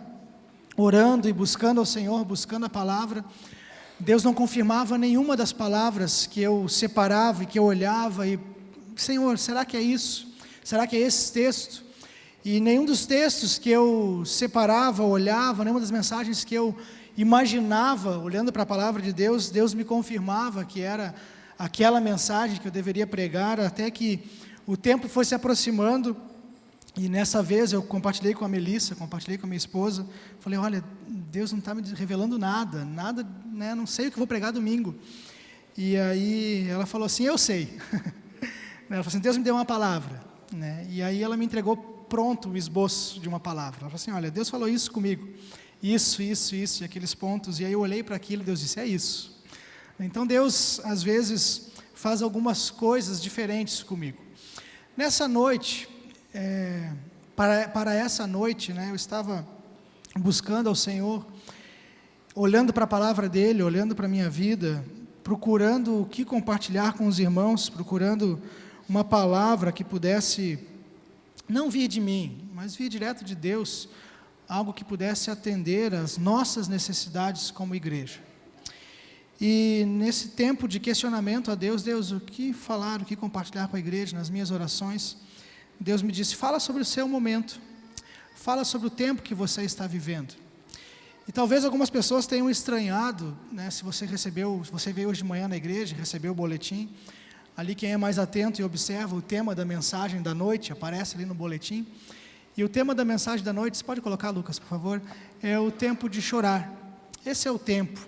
orando e buscando ao Senhor, buscando a palavra, Deus não confirmava nenhuma das palavras que eu separava e que eu olhava e, Senhor, será que é isso? Será que é esse texto? E nenhum dos textos que eu separava, olhava, nenhuma das mensagens que eu imaginava, olhando para a palavra de Deus, Deus me confirmava que era aquela mensagem que eu deveria pregar, até que o tempo foi se aproximando. E nessa vez eu compartilhei com a Melissa, compartilhei com a minha esposa, falei, olha, Deus não está me revelando nada, né, não sei o que vou pregar domingo. E aí ela falou assim, eu sei. Ela falou assim, Deus me deu uma palavra. Né? E aí ela me entregou pronto o esboço de uma palavra. Ela falou assim, olha, Deus falou isso comigo, isso, e aqueles pontos. E aí eu olhei para aquilo e Deus disse, é isso. Então Deus, às vezes, faz algumas coisas diferentes comigo. Nessa noite... Para essa noite, né, eu estava buscando ao Senhor, olhando para a palavra dEle, olhando para a minha vida, procurando o que compartilhar com os irmãos, procurando uma palavra que pudesse não vir de mim, mas vir direto de Deus, algo que pudesse atender às nossas necessidades como igreja. E nesse tempo de questionamento a Deus, o que falar, o que compartilhar com a igreja, nas minhas orações, Deus me disse, fala sobre o seu momento, fala sobre o tempo que você está vivendo. E talvez algumas pessoas tenham estranhado, né, se você veio hoje de manhã na igreja, recebeu o boletim, ali quem é mais atento e observa o tema da mensagem da noite, aparece ali no boletim, e o tema da mensagem da noite, você pode colocar, Lucas, por favor, é o tempo de chorar. Esse é o tempo.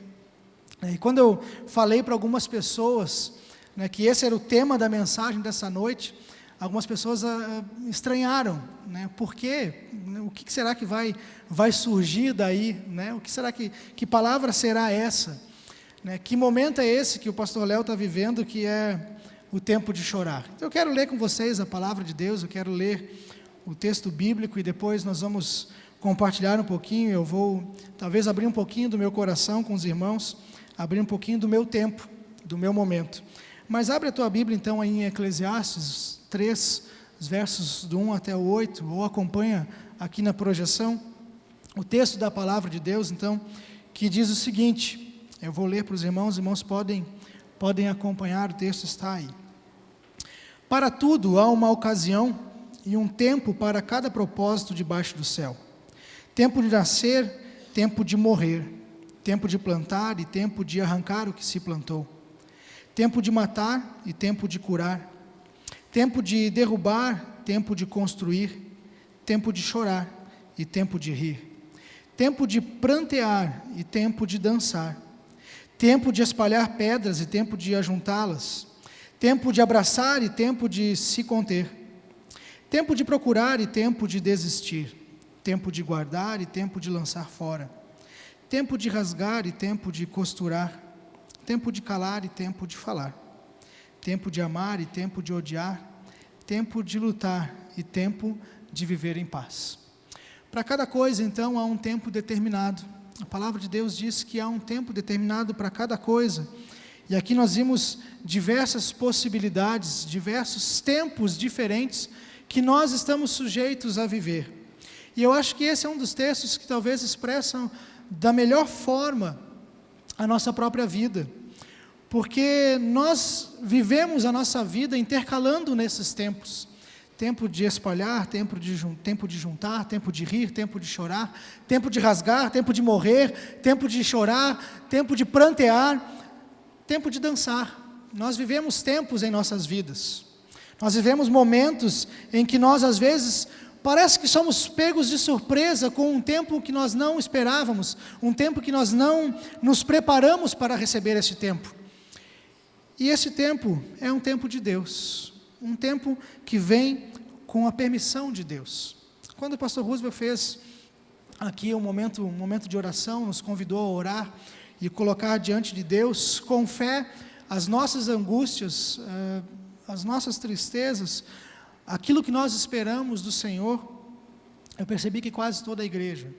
E quando eu falei para algumas pessoas, né, que esse era o tema da mensagem dessa noite, algumas pessoas estranharam, né? Por quê? O que será que vai surgir daí? Né? O que será que palavra será essa? Né? Que momento é esse que o pastor Léo está vivendo, que é o tempo de chorar? Então, eu quero ler com vocês a palavra de Deus, eu quero ler o texto bíblico e depois nós vamos compartilhar um pouquinho, eu vou talvez abrir um pouquinho do meu coração com os irmãos, abrir um pouquinho do meu tempo, do meu momento. Mas abre a tua Bíblia então aí em Eclesiastes 3, os versos do 1 até o 8, ou acompanha aqui na projeção, o texto da palavra de Deus, então, que diz o seguinte, eu vou ler para os irmãos podem acompanhar, o texto está aí. Para tudo há uma ocasião e um tempo para cada propósito debaixo do céu. Tempo de nascer, tempo de morrer, tempo de plantar e tempo de arrancar o que se plantou. Tempo de matar e tempo de curar. Tempo de derrubar, tempo de construir. Tempo de chorar e tempo de rir. Tempo de prantear e tempo de dançar. Tempo de espalhar pedras e tempo de ajuntá-las. Tempo de abraçar e tempo de se conter. Tempo de procurar e tempo de desistir. Tempo de guardar e tempo de lançar fora. Tempo de rasgar e tempo de costurar. Tempo de calar e tempo de falar. Tempo de amar e tempo de odiar. Tempo de lutar e tempo de viver em paz. Para cada coisa, então, há um tempo determinado. A palavra de Deus diz que há um tempo determinado para cada coisa. E aqui nós vimos diversas possibilidades, diversos tempos diferentes que nós estamos sujeitos a viver. E eu acho que esse é um dos textos que talvez expressam da melhor forma a nossa própria vida. Porque nós vivemos a nossa vida intercalando nesses tempos. Tempo de espalhar, tempo de juntar, tempo de rir, tempo de chorar, tempo de rasgar, tempo de morrer, tempo de chorar, tempo de prantear, tempo de dançar. Nós vivemos tempos em nossas vidas. Nós vivemos momentos em que nós, às vezes, parece que somos pegos de surpresa com um tempo que nós não esperávamos, um tempo que nós não nos preparamos para receber esse tempo. E esse tempo é um tempo de Deus, um tempo que vem com a permissão de Deus. Quando o pastor Roosevelt fez aqui um momento de oração, nos convidou a orar e colocar diante de Deus, com fé, as nossas angústias, as nossas tristezas, aquilo que nós esperamos do Senhor, eu percebi que quase toda a igreja,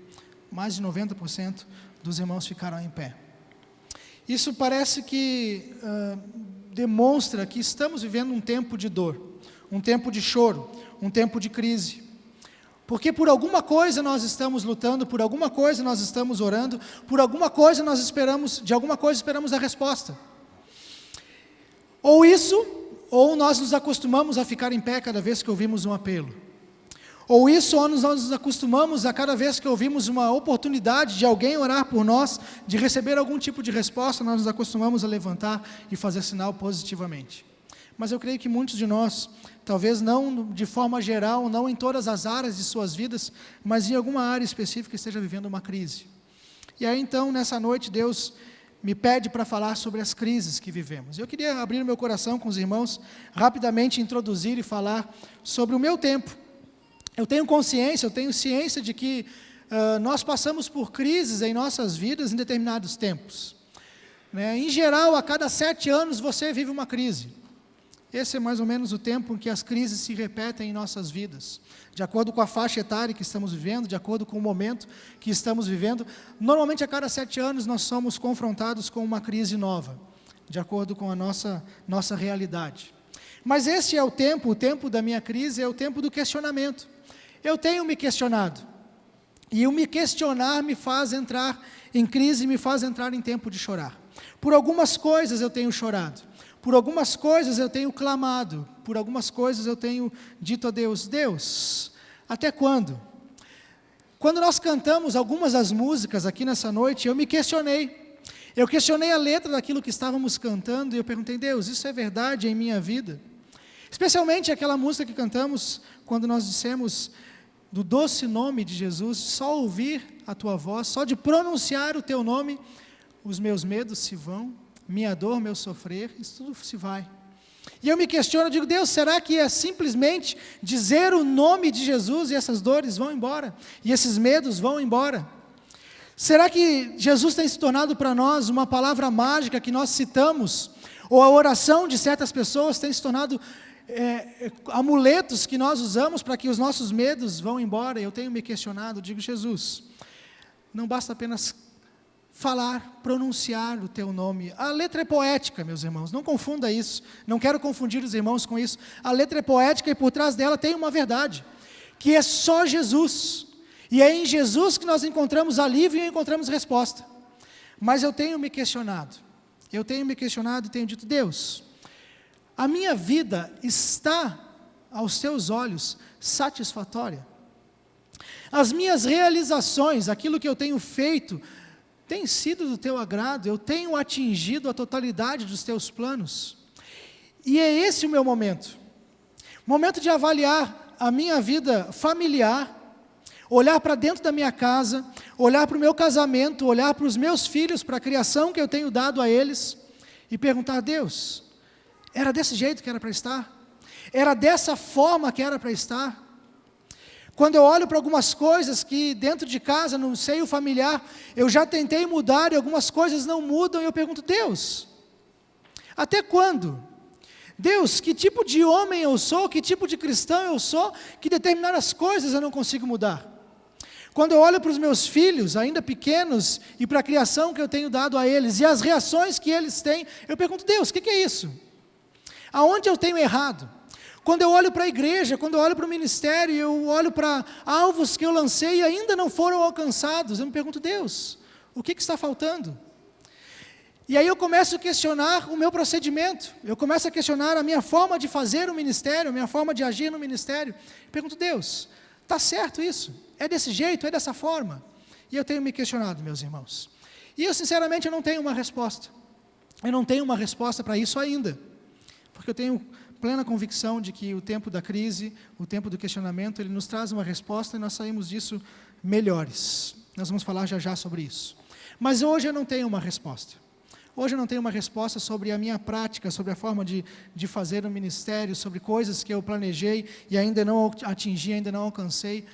mais de 90% dos irmãos ficaram em pé. Isso parece que demonstra que estamos vivendo um tempo de dor, um tempo de choro, um tempo de crise. Porque por alguma coisa nós estamos lutando, por alguma coisa nós estamos orando, por alguma coisa nós esperamos, de alguma coisa esperamos a resposta. Ou isso, ou nós nos acostumamos a ficar em pé cada vez que ouvimos um apelo. Ou isso, ou nós nos acostumamos a cada vez que ouvimos uma oportunidade de alguém orar por nós, de receber algum tipo de resposta, nós nos acostumamos a levantar e fazer sinal positivamente. Mas eu creio que muitos de nós, talvez não de forma geral, não em todas as áreas de suas vidas, mas em alguma área específica esteja vivendo uma crise. E aí então, nessa noite, Deus me pede para falar sobre as crises que vivemos. Eu queria abrir o meu coração com os irmãos, rapidamente introduzir e falar sobre o meu tempo. Eu tenho consciência, eu tenho ciência de que nós passamos por crises em nossas vidas em determinados tempos. Em geral, a cada 7 anos você vive uma crise. Esse é mais ou menos o tempo em que as crises se repetem em nossas vidas. De acordo com a faixa etária que estamos vivendo, de acordo com o momento que estamos vivendo, normalmente a cada 7 anos nós somos confrontados com uma crise nova, de acordo com a nossa realidade. Mas esse é o tempo da minha crise é o tempo do questionamento. Eu tenho me questionado, e o me questionar me faz entrar em crise, me faz entrar em tempo de chorar. Por algumas coisas eu tenho chorado, por algumas coisas eu tenho clamado, por algumas coisas eu tenho dito a Deus, Deus, até quando? Quando nós cantamos algumas das músicas aqui nessa noite, eu me questionei. Eu questionei a letra daquilo que estávamos cantando, e eu perguntei, Deus, isso é verdade em minha vida? Especialmente aquela música que cantamos, quando nós dissemos, do doce nome de Jesus, só ouvir a tua voz, só de pronunciar o teu nome, os meus medos se vão, minha dor, meu sofrer, isso tudo se vai. E eu me questiono, eu digo, Deus, será que é simplesmente dizer o nome de Jesus e essas dores vão embora? E esses medos vão embora? Será que Jesus tem se tornado para nós uma palavra mágica que nós citamos? Ou a oração de certas pessoas tem se tornado amuletos que nós usamos para que os nossos medos vão embora? Eu tenho me questionado, digo, Jesus, não basta apenas falar, pronunciar o teu nome. A letra é poética, meus irmãos, não confunda isso, não quero confundir os irmãos com isso. A letra é poética e por trás dela tem uma verdade, que é só Jesus, e é em Jesus que nós encontramos alívio e encontramos resposta. Mas eu tenho me questionado e tenho dito, Deus, a minha vida está, aos teus olhos, satisfatória? As minhas realizações, aquilo que eu tenho feito, tem sido do teu agrado? Eu tenho atingido a totalidade dos teus planos? E é esse o meu momento de avaliar a minha vida familiar, olhar para dentro da minha casa, olhar para o meu casamento, olhar para os meus filhos, para a criação que eu tenho dado a eles, e perguntar, Deus, era desse jeito que era para estar? Era dessa forma que era para estar? Quando eu olho para algumas coisas que dentro de casa, no seio familiar, eu já tentei mudar e algumas coisas não mudam, e eu pergunto, Deus, até quando? Deus, que tipo de homem eu sou, que tipo de cristão eu sou, que determinadas coisas eu não consigo mudar? Quando eu olho para os meus filhos, ainda pequenos, e para a criação que eu tenho dado a eles, e as reações que eles têm, eu pergunto, Deus, o que é isso? Aonde eu tenho errado? Quando eu olho para a igreja, quando eu olho para o ministério, eu olho para alvos que eu lancei e ainda não foram alcançados, eu me pergunto, Deus, o que está faltando? E aí eu começo a questionar o meu procedimento, eu começo a questionar a minha forma de fazer o ministério, a minha forma de agir no ministério. Eu pergunto, Deus, está certo isso? É desse jeito? É dessa forma? E eu tenho me questionado, meus irmãos. E eu, sinceramente, eu não tenho uma resposta. Eu não tenho uma resposta para isso ainda. Porque eu tenho plena convicção de que o tempo da crise, o tempo do questionamento, ele nos traz uma resposta e nós saímos disso melhores. Nós vamos falar já já sobre isso. Mas hoje eu não tenho uma resposta. Hoje eu não tenho uma resposta sobre a minha prática, sobre a forma de fazer o ministério, sobre coisas que eu planejei e ainda não atingi, ainda não alcancei.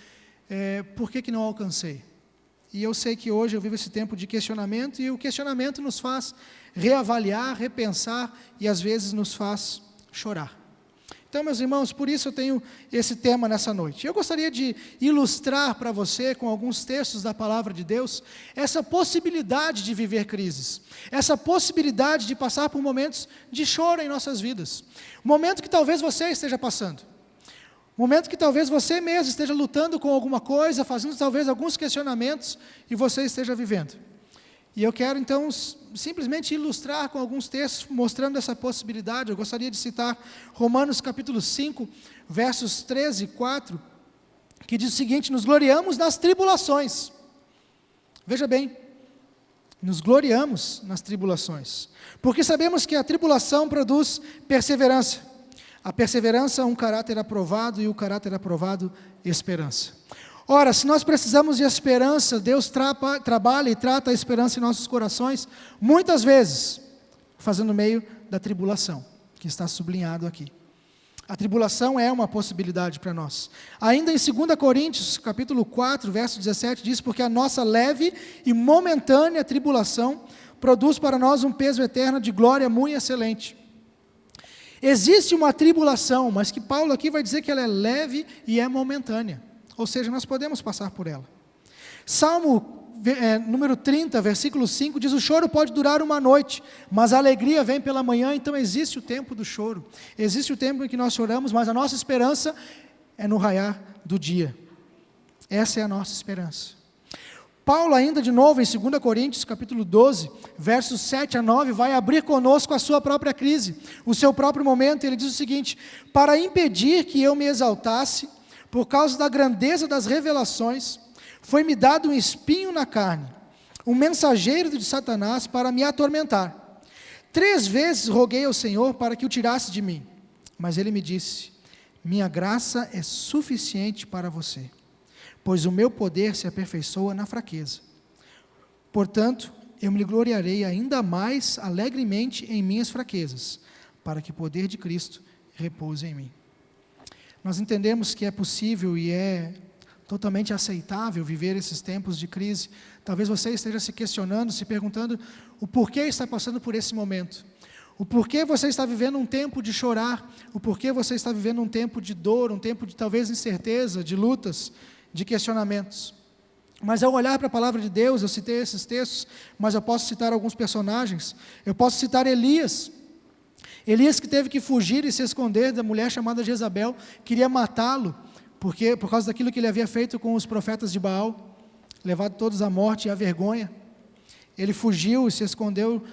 Por que não alcancei? E eu sei que hoje eu vivo esse tempo de questionamento, e o questionamento nos faz reavaliar, repensar, e às vezes nos faz chorar. Então, meus irmãos, por isso eu tenho esse tema nessa noite. Eu gostaria de ilustrar para você, com alguns textos da Palavra de Deus, essa possibilidade de viver crises, essa possibilidade de passar por momentos de choro em nossas vidas. Um momento que talvez você esteja passando. Um momento que talvez você mesmo esteja lutando com alguma coisa, fazendo talvez alguns questionamentos, e você esteja vivendo. E eu quero então simplesmente ilustrar com alguns textos, mostrando essa possibilidade. Eu gostaria de citar Romanos capítulo 5, versos 13 e 4, que diz o seguinte: nos gloriamos nas tribulações. Veja bem, nos gloriamos nas tribulações, porque sabemos que a tribulação produz perseverança. A perseverança, um caráter aprovado, e o caráter aprovado, esperança. Ora, se nós precisamos de esperança, Deus trabalha e trata a esperança em nossos corações, muitas vezes, fazendo meio da tribulação, que está sublinhado aqui. A tribulação é uma possibilidade para nós. Ainda em 2 Coríntios, capítulo 4, verso 17, diz: porque a nossa leve e momentânea tribulação produz para nós um peso eterno de glória muito excelente. Existe uma tribulação, mas que Paulo aqui vai dizer que ela é leve e é momentânea. Ou seja, nós podemos passar por ela. Salmo número 30, versículo 5, diz: o choro pode durar uma noite, mas a alegria vem pela manhã. Então existe o tempo do choro, existe o tempo em que nós choramos, mas a nossa esperança é no raiar do dia. Essa é a nossa esperança. Paulo, ainda de novo, em 2 Coríntios, capítulo 12, versos 7 a 9, vai abrir conosco a sua própria crise, o seu próprio momento. Ele diz o seguinte: para impedir que eu me exaltasse, por causa da grandeza das revelações, foi-me dado um espinho na carne, um mensageiro de Satanás para me atormentar. 3 vezes roguei ao Senhor para que o tirasse de mim, mas Ele me disse: minha graça é suficiente para você, pois o meu poder se aperfeiçoa na fraqueza. Portanto, eu me gloriarei ainda mais alegremente em minhas fraquezas, para que o poder de Cristo repouse em mim. Nós entendemos que é possível e é totalmente aceitável viver esses tempos de crise. Talvez você esteja se questionando, se perguntando o porquê está passando por esse momento. O porquê você está vivendo um tempo de chorar, o porquê você está vivendo um tempo de dor, um tempo de talvez incerteza, de lutas, de questionamentos. Mas ao olhar para a palavra de Deus, eu citei esses textos, mas eu posso citar alguns personagens. Eu posso citar Elias. Elias, que teve que fugir e se esconder da mulher chamada Jezabel, queria matá-lo, por causa daquilo que ele havia feito com os profetas de Baal, levado todos à morte e à vergonha. Ele fugiu e se escondeu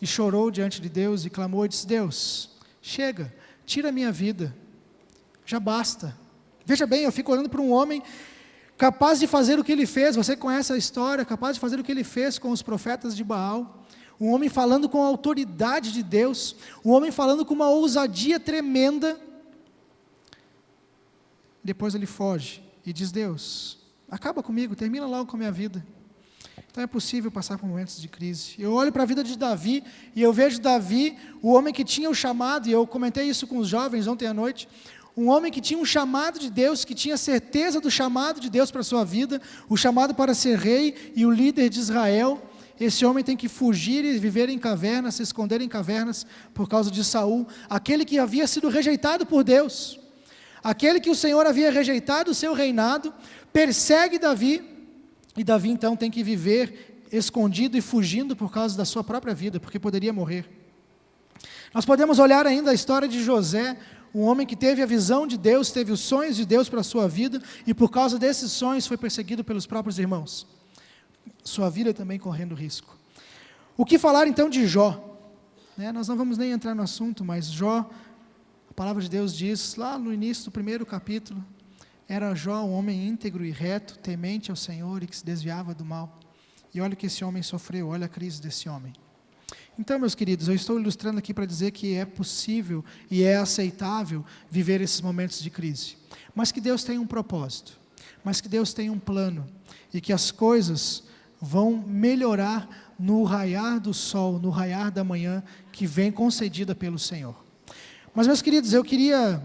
e chorou diante de Deus e clamou e disse: Deus, chega, tira a minha vida, já basta. Veja bem, eu fico olhando para um homem capaz de fazer o que ele fez. Você conhece a história, capaz de fazer o que ele fez com os profetas de Baal. Um homem falando com a autoridade de Deus, um homem falando com uma ousadia tremenda. Depois ele foge e diz: Deus, acaba comigo, termina logo com a minha vida. Então é possível passar por momentos de crise. Eu olho para a vida de Davi e eu vejo Davi, o homem que tinha o chamado, e eu comentei isso com os jovens ontem à noite, um homem que tinha um chamado de Deus, que tinha certeza do chamado de Deus para a sua vida, o chamado para ser rei e o líder de Israel. Esse homem tem que fugir e viver em cavernas, se esconder em cavernas por causa de Saul, aquele que havia sido rejeitado por Deus, aquele que o Senhor havia rejeitado o seu reinado, persegue Davi, e Davi então tem que viver escondido e fugindo por causa da sua própria vida, porque poderia morrer. Nós podemos olhar ainda a história de José, um homem que teve a visão de Deus, teve os sonhos de Deus para a sua vida, e por causa desses sonhos foi perseguido pelos próprios irmãos. Sua vida também correndo risco. O que falar então de Jó? Nós não vamos nem entrar no assunto, mas Jó, a palavra de Deus diz, lá no início do primeiro capítulo, era Jó um homem íntegro e reto, temente ao Senhor e que se desviava do mal. E olha o que esse homem sofreu, olha a crise desse homem. Então, meus queridos, eu estou ilustrando aqui para dizer que é possível e é aceitável viver esses momentos de crise, mas que Deus tem um propósito, mas que Deus tem um plano, e que as coisas vão melhorar no raiar do sol, no raiar da manhã que vem concedida pelo Senhor. Mas, meus queridos, eu queria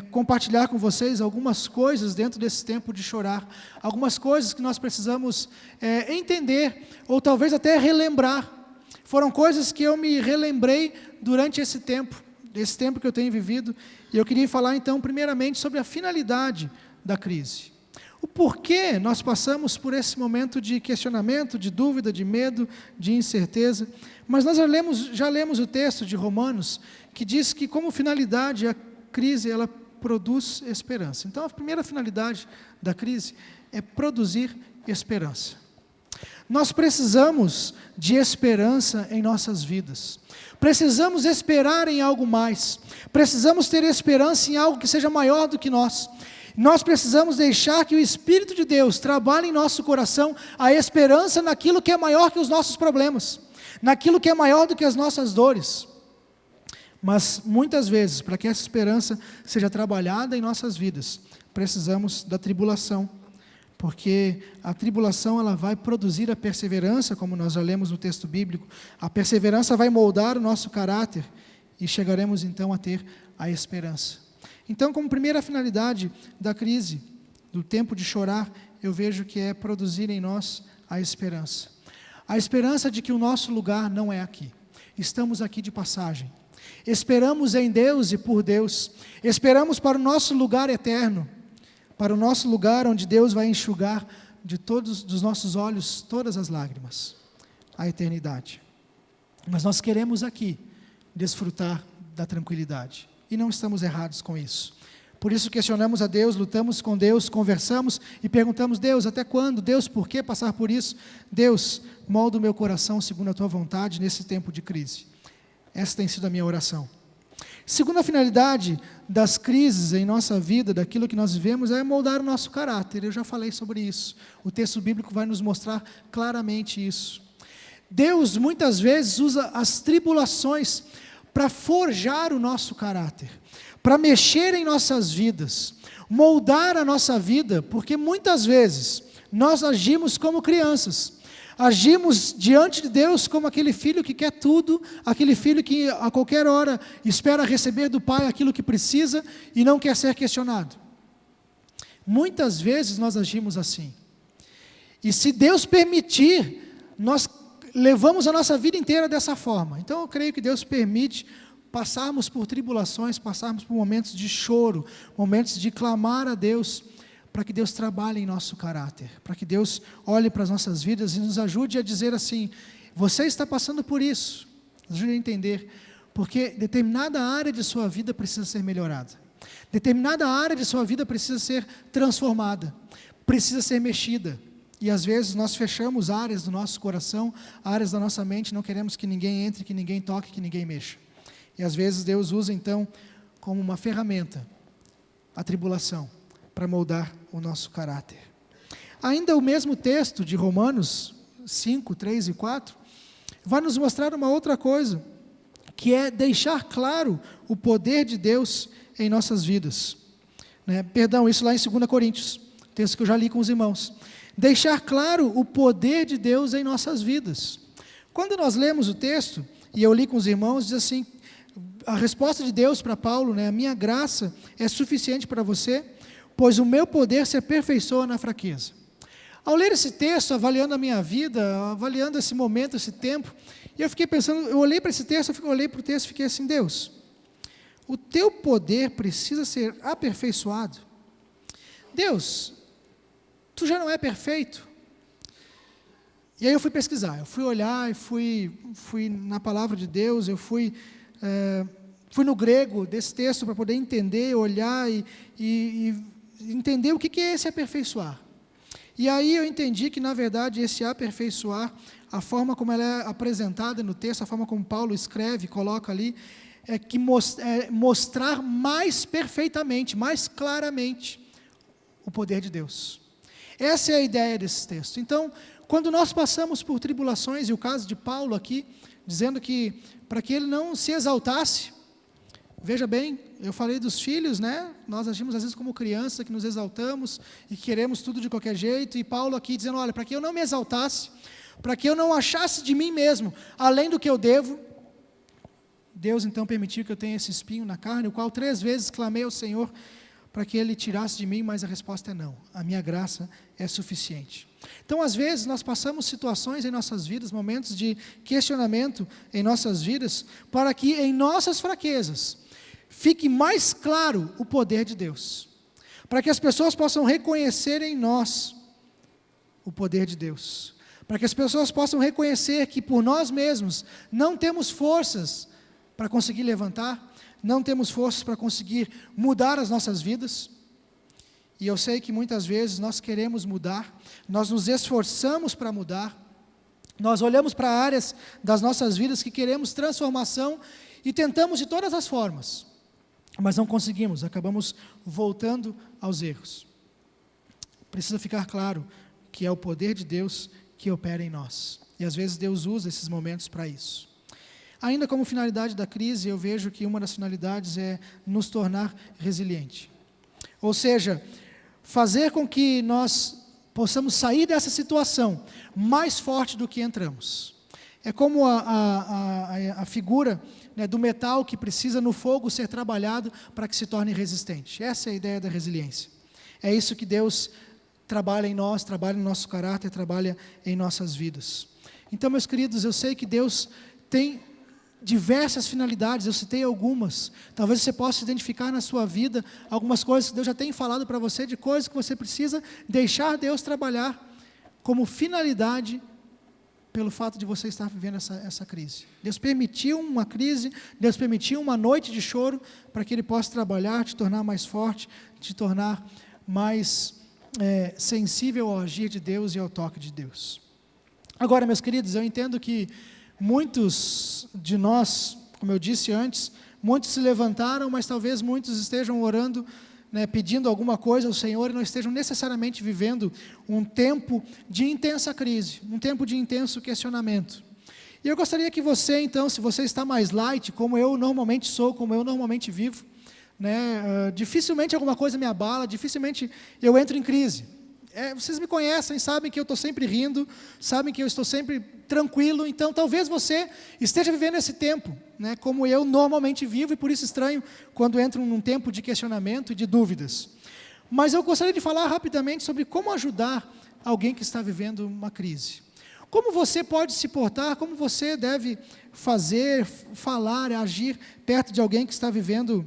compartilhar com vocês algumas coisas dentro desse tempo de chorar, algumas coisas que nós precisamos entender, ou talvez até relembrar. Foram coisas que eu me relembrei durante esse tempo que eu tenho vivido, e eu queria falar então primeiramente sobre a finalidade da crise. O porquê nós passamos por esse momento de questionamento, de dúvida, de medo, de incerteza. Mas nós já lemos o texto de Romanos, que diz que como finalidade a crise ela produz esperança. Então a primeira finalidade da crise é produzir esperança. Nós precisamos de esperança em nossas vidas. Precisamos esperar em algo mais. Precisamos ter esperança em algo que seja maior do que nós. Nós precisamos deixar que o Espírito de Deus trabalhe em nosso coração a esperança naquilo que é maior que os nossos problemas, naquilo que é maior do que as nossas dores. Mas muitas vezes, para que essa esperança seja trabalhada em nossas vidas, precisamos da tribulação, porque a tribulação ela vai produzir a perseverança, como nós já lemos no texto bíblico. A perseverança vai moldar o nosso caráter e chegaremos então a ter a esperança. Então, como primeira finalidade da crise, do tempo de chorar, eu vejo que é produzir em nós a esperança. A esperança de que o nosso lugar não é aqui. Estamos aqui de passagem. Esperamos em Deus e por Deus. Esperamos para o nosso lugar eterno, para o nosso lugar onde Deus vai enxugar de todos dos nossos olhos todas as lágrimas, a eternidade. Mas nós queremos aqui desfrutar da tranquilidade. E não estamos errados com isso. Por isso questionamos a Deus, lutamos com Deus, conversamos e perguntamos: Deus, até quando? Deus, por que passar por isso? Deus, molda o meu coração segundo a Tua vontade nesse tempo de crise. Essa tem sido a minha oração. Segunda finalidade das crises em nossa vida, daquilo que nós vivemos, é moldar o nosso caráter. Eu já falei sobre isso. O texto bíblico vai nos mostrar claramente isso. Deus muitas vezes usa as tribulações para forjar o nosso caráter, para mexer em nossas vidas, moldar a nossa vida, porque muitas vezes nós agimos como crianças, agimos diante de Deus como aquele filho que quer tudo, aquele filho que a qualquer hora espera receber do pai aquilo que precisa e não quer ser questionado. Muitas vezes nós agimos assim, e se Deus permitir, nós levamos a nossa vida inteira dessa forma. Então eu creio que Deus permite passarmos por tribulações, passarmos por momentos de choro, momentos de clamar a Deus, para que Deus trabalhe em nosso caráter, para que Deus olhe para as nossas vidas e nos ajude a dizer assim: você está passando por isso, nos ajude a entender, porque determinada área de sua vida precisa ser melhorada, determinada área de sua vida precisa ser transformada, precisa ser mexida. E às vezes nós fechamos áreas do nosso coração, áreas da nossa mente, não queremos que ninguém entre, que ninguém toque, que ninguém mexa. E às vezes Deus usa então como uma ferramenta a tribulação para moldar o nosso caráter. Ainda o mesmo texto de Romanos 5, 3 e 4 vai nos mostrar uma outra coisa, que é deixar claro o poder de Deus em nossas vidas. Perdão, isso lá em 2 Coríntios, texto que eu já li com os irmãos. Deixar claro o poder de Deus em nossas vidas. Quando nós lemos o texto, e eu li com os irmãos, diz assim, a resposta de Deus para Paulo, a minha graça é suficiente para você, pois o meu poder se aperfeiçoa na fraqueza. Ao ler esse texto, avaliando a minha vida, avaliando esse momento, esse tempo, e eu fiquei pensando, eu olhei para esse texto, eu olhei para o texto e fiquei assim: Deus, o teu poder precisa ser aperfeiçoado. Deus, tu já não é perfeito. E aí eu fui pesquisar, eu fui olhar, e fui na palavra de Deus, eu fui no grego desse texto para poder entender, olhar e entender o que é esse aperfeiçoar. E aí eu entendi que, na verdade, esse aperfeiçoar, a forma como ela é apresentada no texto, a forma como Paulo escreve, coloca ali, é que mostrar mais perfeitamente, mais claramente o poder de Deus. Essa é a ideia desse texto. Então, quando nós passamos por tribulações, e o caso de Paulo aqui, dizendo que para que ele não se exaltasse, veja bem, eu falei dos filhos, né? Nós agimos às vezes como criança, que nos exaltamos e queremos tudo de qualquer jeito, e Paulo aqui dizendo, olha, para que eu não me exaltasse, para que eu não achasse de mim mesmo, além do que eu devo, Deus então permitiu que eu tenha esse espinho na carne, o qual 3 vezes clamei ao Senhor para que Ele tirasse de mim, mas a resposta é não, a minha graça é suficiente. Então, às vezes, nós passamos situações em nossas vidas, momentos de questionamento em nossas vidas, para que em nossas fraquezas fique mais claro o poder de Deus, para que as pessoas possam reconhecer em nós o poder de Deus, para que as pessoas possam reconhecer que por nós mesmos não temos forças para conseguir levantar, não temos forças para conseguir mudar as nossas vidas. E eu sei que muitas vezes nós queremos mudar, nós nos esforçamos para mudar, nós olhamos para áreas das nossas vidas que queremos transformação e tentamos de todas as formas, mas não conseguimos, acabamos voltando aos erros. Precisa ficar claro que é o poder de Deus que opera em nós, e às vezes Deus usa esses momentos para isso. Ainda como finalidade da crise, eu vejo que uma das finalidades é nos tornar resiliente. Ou seja, fazer com que nós possamos sair dessa situação mais forte do que entramos. É como a figura, né, do metal que precisa no fogo ser trabalhado para que se torne resistente. Essa é a ideia da resiliência. É isso que Deus trabalha em nós, trabalha no nosso caráter, trabalha em nossas vidas. Então, meus queridos, eu sei que Deus tem diversas finalidades, eu citei algumas. Talvez você possa identificar na sua vida algumas coisas que Deus já tem falado para você, de coisas que você precisa deixar Deus trabalhar como finalidade pelo fato de você estar vivendo essa crise. Deus permitiu uma crise, Deus permitiu uma noite de choro para que Ele possa trabalhar, te tornar mais forte, te tornar mais sensível ao agir de Deus e ao toque de Deus. Agora, meus queridos, eu entendo que muitos de nós, como eu disse antes, muitos se levantaram, mas talvez muitos estejam orando, né, pedindo alguma coisa ao Senhor e não estejam necessariamente vivendo um tempo de intensa crise, um tempo de intenso questionamento. E eu gostaria que você, então, se você está mais light, como eu normalmente sou, como eu normalmente vivo, né, dificilmente alguma coisa me abala, dificilmente eu entro em crise. Vocês me conhecem, sabem que eu estou sempre rindo, sabem que eu estou sempre tranquilo, então talvez você esteja vivendo esse tempo, né, como eu normalmente vivo, e por isso estranho quando entro num tempo de questionamento e de dúvidas. Mas eu gostaria de falar rapidamente sobre como ajudar alguém que está vivendo uma crise. Como você pode se portar, como você deve fazer, falar, agir perto de alguém que está vivendo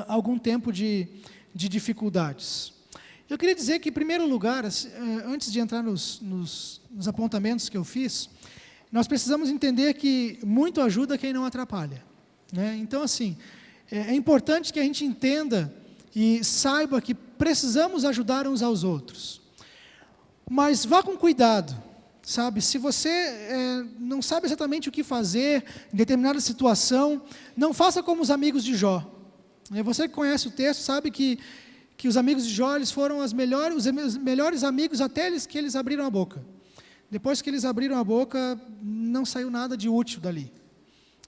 algum tempo de dificuldades. Eu queria dizer que, em primeiro lugar, antes de entrar nos apontamentos que eu fiz, nós precisamos entender que muito ajuda quem não atrapalha, né? Então, assim, é importante que a gente entenda e saiba que precisamos ajudar uns aos outros. Mas vá com cuidado, sabe? Se você não sabe exatamente o que fazer em determinada situação, não faça como os amigos de Jó. Você que conhece o texto sabe que os amigos de Jó, eles foram os melhores amigos até que eles abriram a boca. Depois que eles abriram a boca, não saiu nada de útil dali,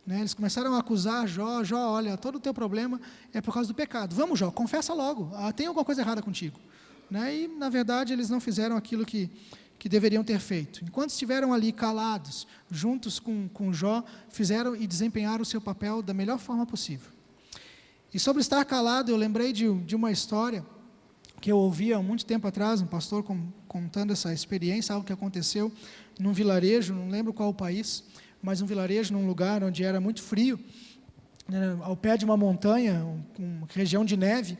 né? Eles começaram a acusar Jó, olha, todo o teu problema é por causa do pecado. Vamos, Jó, confessa logo, tem alguma coisa errada contigo, né? E, na verdade, eles não fizeram aquilo que deveriam ter feito. Enquanto estiveram ali calados, juntos com Jó, fizeram e desempenharam o seu papel da melhor forma possível. E sobre estar calado, eu lembrei de uma história que eu ouvi há muito tempo atrás, um pastor contando essa experiência, algo que aconteceu num vilarejo, não lembro qual o país, mas um vilarejo num lugar onde era muito frio, né, ao pé de uma montanha, uma região de neve.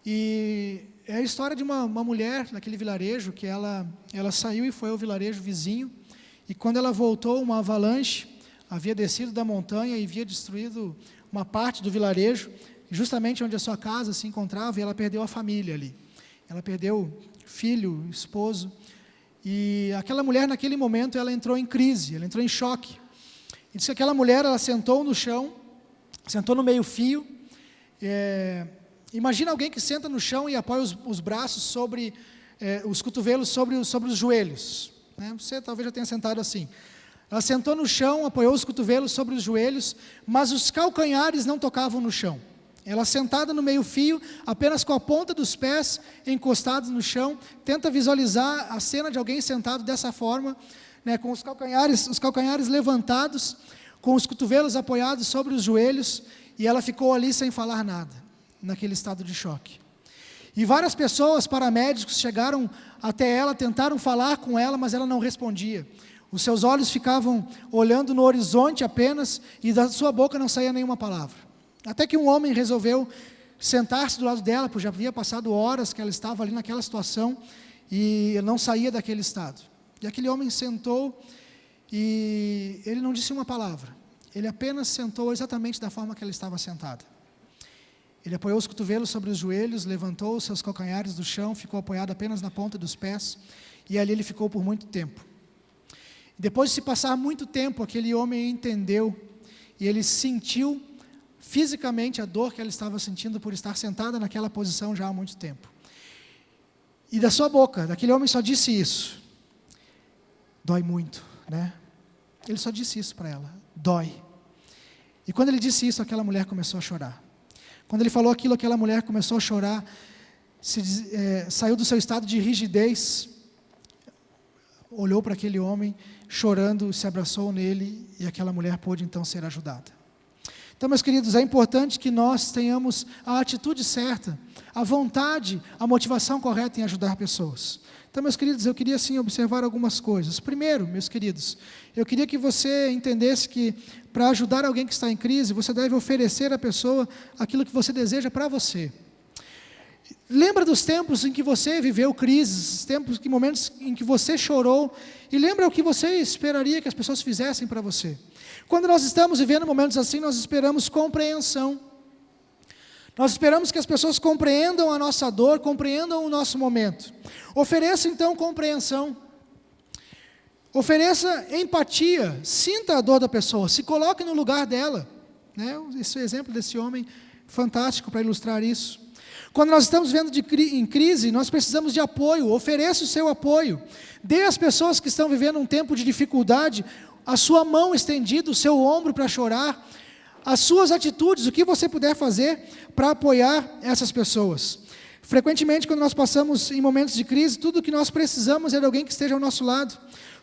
E é a história de uma mulher naquele vilarejo, que ela saiu e foi ao vilarejo vizinho, e quando ela voltou, uma avalanche havia descido da montanha e havia destruído uma parte do vilarejo, justamente onde a sua casa se encontrava, e ela perdeu a família ali. Ela perdeu filho, esposo, e aquela mulher, naquele momento, ela entrou em crise, ela entrou em choque. E disse que aquela mulher, ela sentou no chão, sentou no meio-fio. Imagina alguém que senta no chão e apoia os braços sobre, os cotovelos sobre os joelhos, né? Você talvez já tenha sentado assim. Ela sentou no chão, apoiou os cotovelos sobre os joelhos, mas os calcanhares não tocavam no chão. Ela sentada no meio-fio, apenas com a ponta dos pés encostados no chão, tenta visualizar a cena de alguém sentado dessa forma, né, com os calcanhares levantados, com os cotovelos apoiados sobre os joelhos, e ela ficou ali sem falar nada, naquele estado de choque. E várias pessoas, paramédicos, chegaram até ela, tentaram falar com ela, mas ela não respondia. Os seus olhos ficavam olhando no horizonte apenas, e da sua boca não saía nenhuma palavra. Até que um homem resolveu sentar-se do lado dela, porque já havia passado horas que ela estava ali naquela situação, e não saía daquele estado. E aquele homem sentou, e ele não disse uma palavra. Ele apenas sentou exatamente da forma que ela estava sentada. Ele apoiou os cotovelos sobre os joelhos, levantou os seus calcanhares do chão, ficou apoiado apenas na ponta dos pés, e ali ele ficou por muito tempo. Depois de se passar muito tempo, aquele homem entendeu, e ele sentiu fisicamente a dor que ela estava sentindo por estar sentada naquela posição já há muito tempo. E da sua boca, daquele homem só disse isso: dói muito, né? Ele só disse isso para ela: dói. E quando ele disse isso, aquela mulher começou a chorar. Quando ele falou aquilo, aquela mulher começou a chorar, saiu do seu estado de rigidez, olhou para aquele homem, chorando, se abraçou nele, e aquela mulher pôde então ser ajudada. Então, meus queridos, é importante que nós tenhamos a atitude certa, a vontade, a motivação correta em ajudar pessoas. Então, meus queridos, eu queria sim observar algumas coisas. Primeiro, meus queridos, eu queria que você entendesse que para ajudar alguém que está em crise, você deve oferecer à pessoa aquilo que você deseja para você. Lembra dos tempos em que você viveu crises, momentos em que você chorou, e lembra o que você esperaria que as pessoas fizessem para você. Quando nós estamos vivendo momentos assim, nós esperamos compreensão. Nós esperamos que as pessoas compreendam a nossa dor, compreendam o nosso momento. Ofereça então compreensão. Ofereça empatia, sinta a dor da pessoa, se coloque no lugar dela. Né? Esse é o exemplo desse homem fantástico para ilustrar isso. Quando nós estamos vivendo em crise, nós precisamos de apoio, ofereça o seu apoio. Dê às pessoas que estão vivendo um tempo de dificuldade a sua mão estendida, o seu ombro para chorar, as suas atitudes, o que você puder fazer para apoiar essas pessoas. Frequentemente, quando nós passamos em momentos de crise, tudo o que nós precisamos é de alguém que esteja ao nosso lado,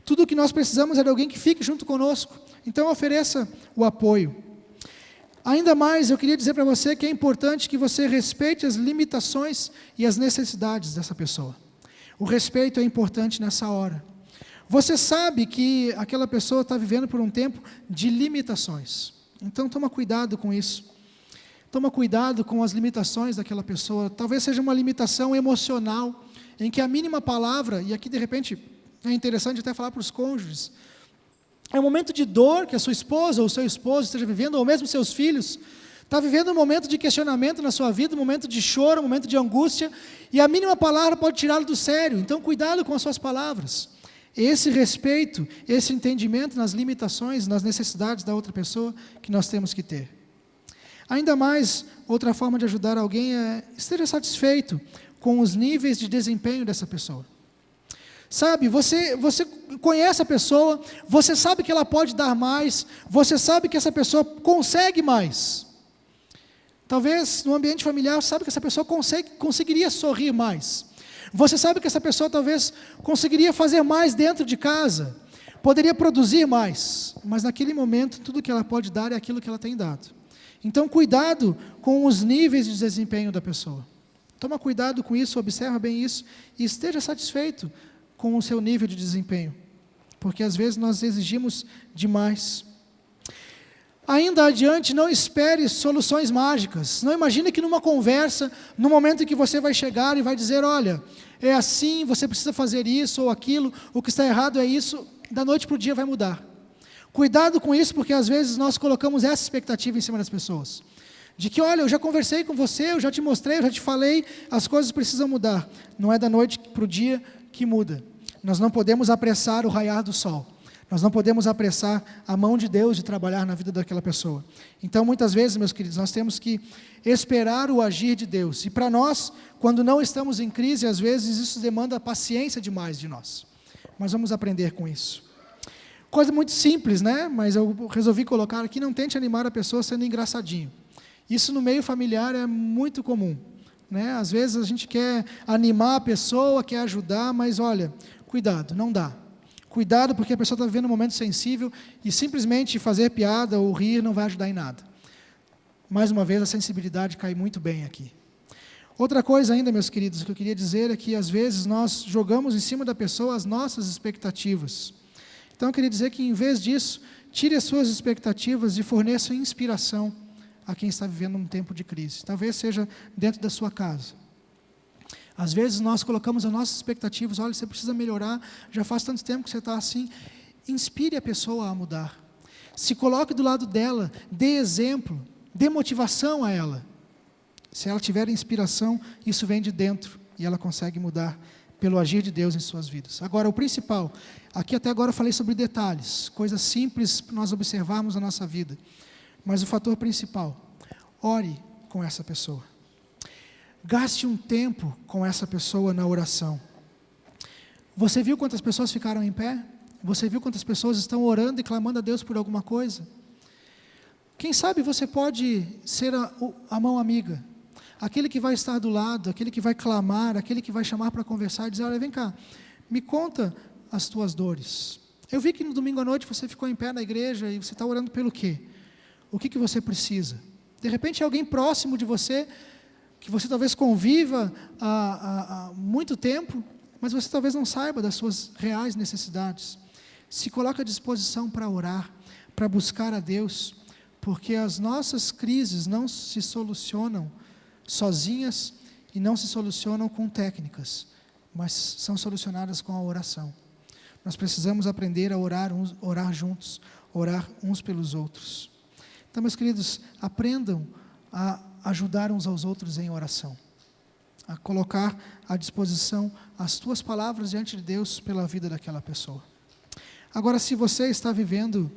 tudo o que nós precisamos é de alguém que fique junto conosco. Então, ofereça o apoio. Ainda mais, eu queria dizer para você que é importante que você respeite as limitações e as necessidades dessa pessoa. O respeito é importante nessa hora. Você sabe que aquela pessoa está vivendo por um tempo de limitações. Então, toma cuidado com isso. Toma cuidado com as limitações daquela pessoa. Talvez seja uma limitação emocional, em que a mínima palavra, e aqui de repente é interessante até falar para os cônjuges, é um momento de dor que a sua esposa ou o seu esposo esteja vivendo, ou mesmo seus filhos, está vivendo um momento de questionamento na sua vida, um momento de choro, um momento de angústia, e a mínima palavra pode tirá-lo do sério. Então, cuidado com as suas palavras. Esse respeito, esse entendimento nas limitações, nas necessidades da outra pessoa que nós temos que ter. Ainda mais, outra forma de ajudar alguém é esteja satisfeito com os níveis de desempenho dessa pessoa. Sabe, você conhece a pessoa, você sabe que ela pode dar mais, você sabe que essa pessoa consegue mais. Talvez no ambiente familiar, sabe que essa pessoa conseguiria sorrir mais. Você sabe que essa pessoa talvez conseguiria fazer mais dentro de casa, poderia produzir mais, mas naquele momento tudo que ela pode dar é aquilo que ela tem dado. Então cuidado com os níveis de desempenho da pessoa. Toma cuidado com isso, observa bem isso e esteja satisfeito com o seu nível de desempenho, porque às vezes nós exigimos demais. Ainda adiante, não espere soluções mágicas. Não imagine que numa conversa, no momento em que você vai chegar e vai dizer, olha, é assim, você precisa fazer isso ou aquilo, o que está errado é isso, da noite para o dia vai mudar. Cuidado com isso, porque às vezes nós colocamos essa expectativa em cima das pessoas. De que, olha, eu já conversei com você, eu já te mostrei, eu já te falei, as coisas precisam mudar. Não é da noite para o dia que muda. Nós não podemos apressar o raiar do sol. Nós não podemos apressar a mão de Deus de trabalhar na vida daquela pessoa. Então, muitas vezes, meus queridos, nós temos que esperar o agir de Deus. E para nós, quando não estamos em crise, às vezes isso demanda paciência demais de nós. Mas vamos aprender com isso. Coisa muito simples, né? Mas eu resolvi colocar aqui, não tente animar a pessoa sendo engraçadinho. Isso no meio familiar é muito comum, né? Às vezes a gente quer animar a pessoa, quer ajudar, mas olha, cuidado, não dá. Cuidado, porque a pessoa está vivendo um momento sensível e simplesmente fazer piada ou rir não vai ajudar em nada. Mais uma vez, a sensibilidade cai muito bem aqui. Outra coisa ainda, meus queridos, que eu queria dizer é que às vezes nós jogamos em cima da pessoa as nossas expectativas. Então eu queria dizer que em vez disso, tire as suas expectativas e forneça inspiração a quem está vivendo um tempo de crise. Talvez seja dentro da sua casa. Às vezes nós colocamos as nossas expectativas, olha, você precisa melhorar, já faz tanto tempo que você está assim. Inspire a pessoa a mudar. Se coloque do lado dela, dê exemplo, dê motivação a ela. Se ela tiver inspiração, isso vem de dentro e ela consegue mudar pelo agir de Deus em suas vidas. Agora, o principal, aqui até agora eu falei sobre detalhes, coisas simples para nós observarmos na nossa vida. Mas o fator principal, ore com essa pessoa. Gaste um tempo com essa pessoa na oração. Você viu quantas pessoas ficaram em pé? Você viu quantas pessoas estão orando e clamando a Deus por alguma coisa? Quem sabe você pode ser a mão amiga, aquele que vai estar do lado, aquele que vai clamar, aquele que vai chamar para conversar e dizer, olha, vem cá, me conta as tuas dores. Eu vi que no domingo à noite você ficou em pé na igreja e você está orando pelo quê? O que você precisa? De repente é alguém próximo de você, que você talvez conviva há muito tempo, mas você talvez não saiba das suas reais necessidades. Se coloque à disposição para orar, para buscar a Deus, porque as nossas crises não se solucionam sozinhas e não se solucionam com técnicas, mas são solucionadas com a oração. Nós precisamos aprender a orar juntos, orar uns pelos outros. Então, meus queridos, aprendam a ajudar uns aos outros em oração, a colocar à disposição as tuas palavras diante de Deus pela vida daquela pessoa. Agora, se você está vivendo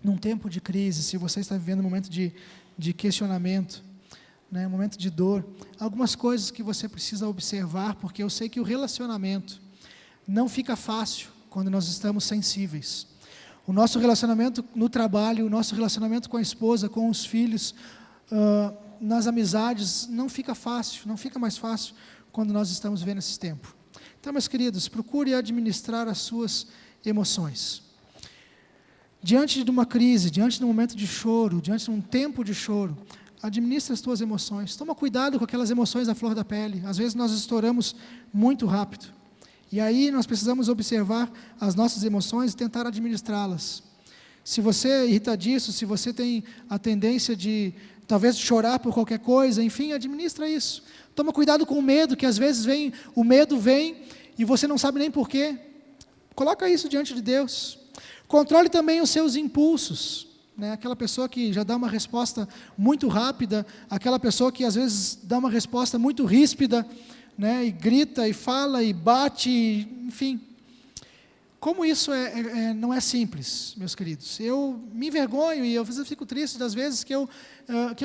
num tempo de crise, se você está vivendo um momento de questionamento, um momento de dor, algumas coisas que você precisa observar, porque eu sei que o relacionamento não fica fácil quando nós estamos sensíveis. O nosso relacionamento no trabalho, o nosso relacionamento com a esposa, com os filhos, nas amizades, não fica fácil, não fica mais fácil quando nós estamos vivendo esse tempo. Então, meus queridos, procure administrar as suas emoções. Diante de uma crise, diante de um momento de choro, diante de um tempo de choro, administra as tuas emoções. Toma cuidado com aquelas emoções à flor da pele. Às vezes nós estouramos muito rápido. E aí nós precisamos observar as nossas emoções e tentar administrá-las. Se você é irritadiço, se você tem a tendência de talvez chorar por qualquer coisa, enfim, administra isso. Toma cuidado com o medo, que às vezes o medo vem e você não sabe nem porquê. Coloca isso diante de Deus. Controle também os seus impulsos. Aquela pessoa que já dá uma resposta muito rápida, aquela pessoa que às vezes dá uma resposta muito ríspida, e grita, e fala, e bate, enfim. Como isso não é simples, meus queridos. Eu me envergonho e às vezes eu fico triste das vezes que eu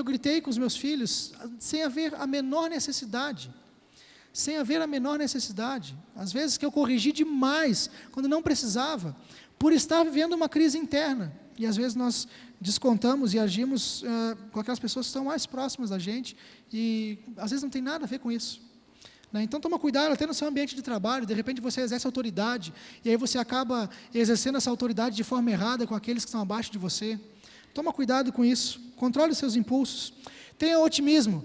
gritei com os meus filhos sem haver a menor necessidade. Sem haver a menor necessidade. Às vezes que eu corrigi demais, quando não precisava, por estar vivendo uma crise interna. E às vezes nós descontamos e agimos com aquelas pessoas que estão mais próximas da gente e às vezes não tem nada a ver com isso. Então toma cuidado até no seu ambiente de trabalho, de repente você exerce autoridade e aí você acaba exercendo essa autoridade de forma errada com aqueles que estão abaixo de você. Toma cuidado com isso, controle os seus impulsos, tenha otimismo,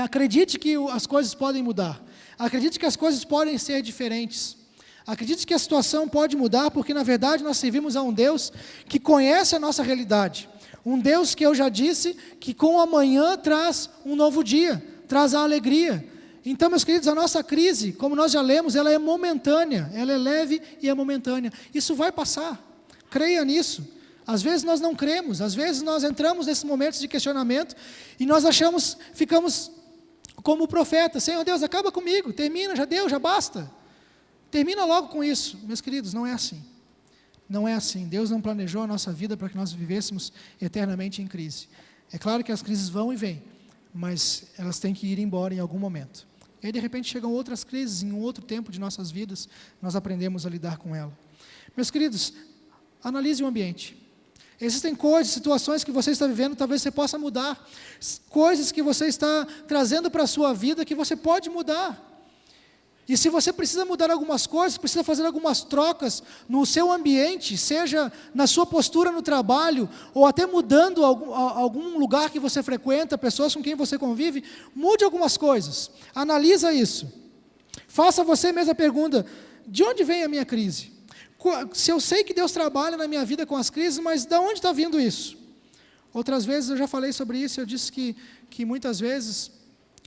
acredite que as coisas podem mudar, acredite que as coisas podem ser diferentes. Acredite que a situação pode mudar, porque na verdade nós servimos a um Deus que conhece a nossa realidade. Um Deus que eu já disse, que com o amanhã traz um novo dia, traz a alegria. Então, meus queridos, a nossa crise, como nós já lemos, ela é momentânea, ela é leve e é momentânea. Isso vai passar, creia nisso. Às vezes nós não cremos, às vezes nós entramos nesses momentos de questionamento e nós ficamos como o profeta, Senhor Deus, acaba comigo, termina, já deu, já basta. Termina logo com isso. Meus queridos, não é assim. Não é assim. Deus não planejou a nossa vida para que nós vivêssemos eternamente em crise. É claro que as crises vão e vêm, mas elas têm que ir embora em algum momento. E aí, de repente, chegam outras crises, em um outro tempo de nossas vidas, nós aprendemos a lidar com ela. Meus queridos, analise o ambiente. Existem coisas, situações que você está vivendo, talvez você possa mudar. Coisas que você está trazendo para a sua vida que você pode mudar. E se você precisa mudar algumas coisas, precisa fazer algumas trocas no seu ambiente, seja na sua postura no trabalho, ou até mudando algum lugar que você frequenta, pessoas com quem você convive, mude algumas coisas. Analisa isso. Faça você mesmo a pergunta: de onde vem a minha crise? Se eu sei que Deus trabalha na minha vida com as crises, mas de onde está vindo isso? Outras vezes eu já falei sobre isso, eu disse que muitas vezes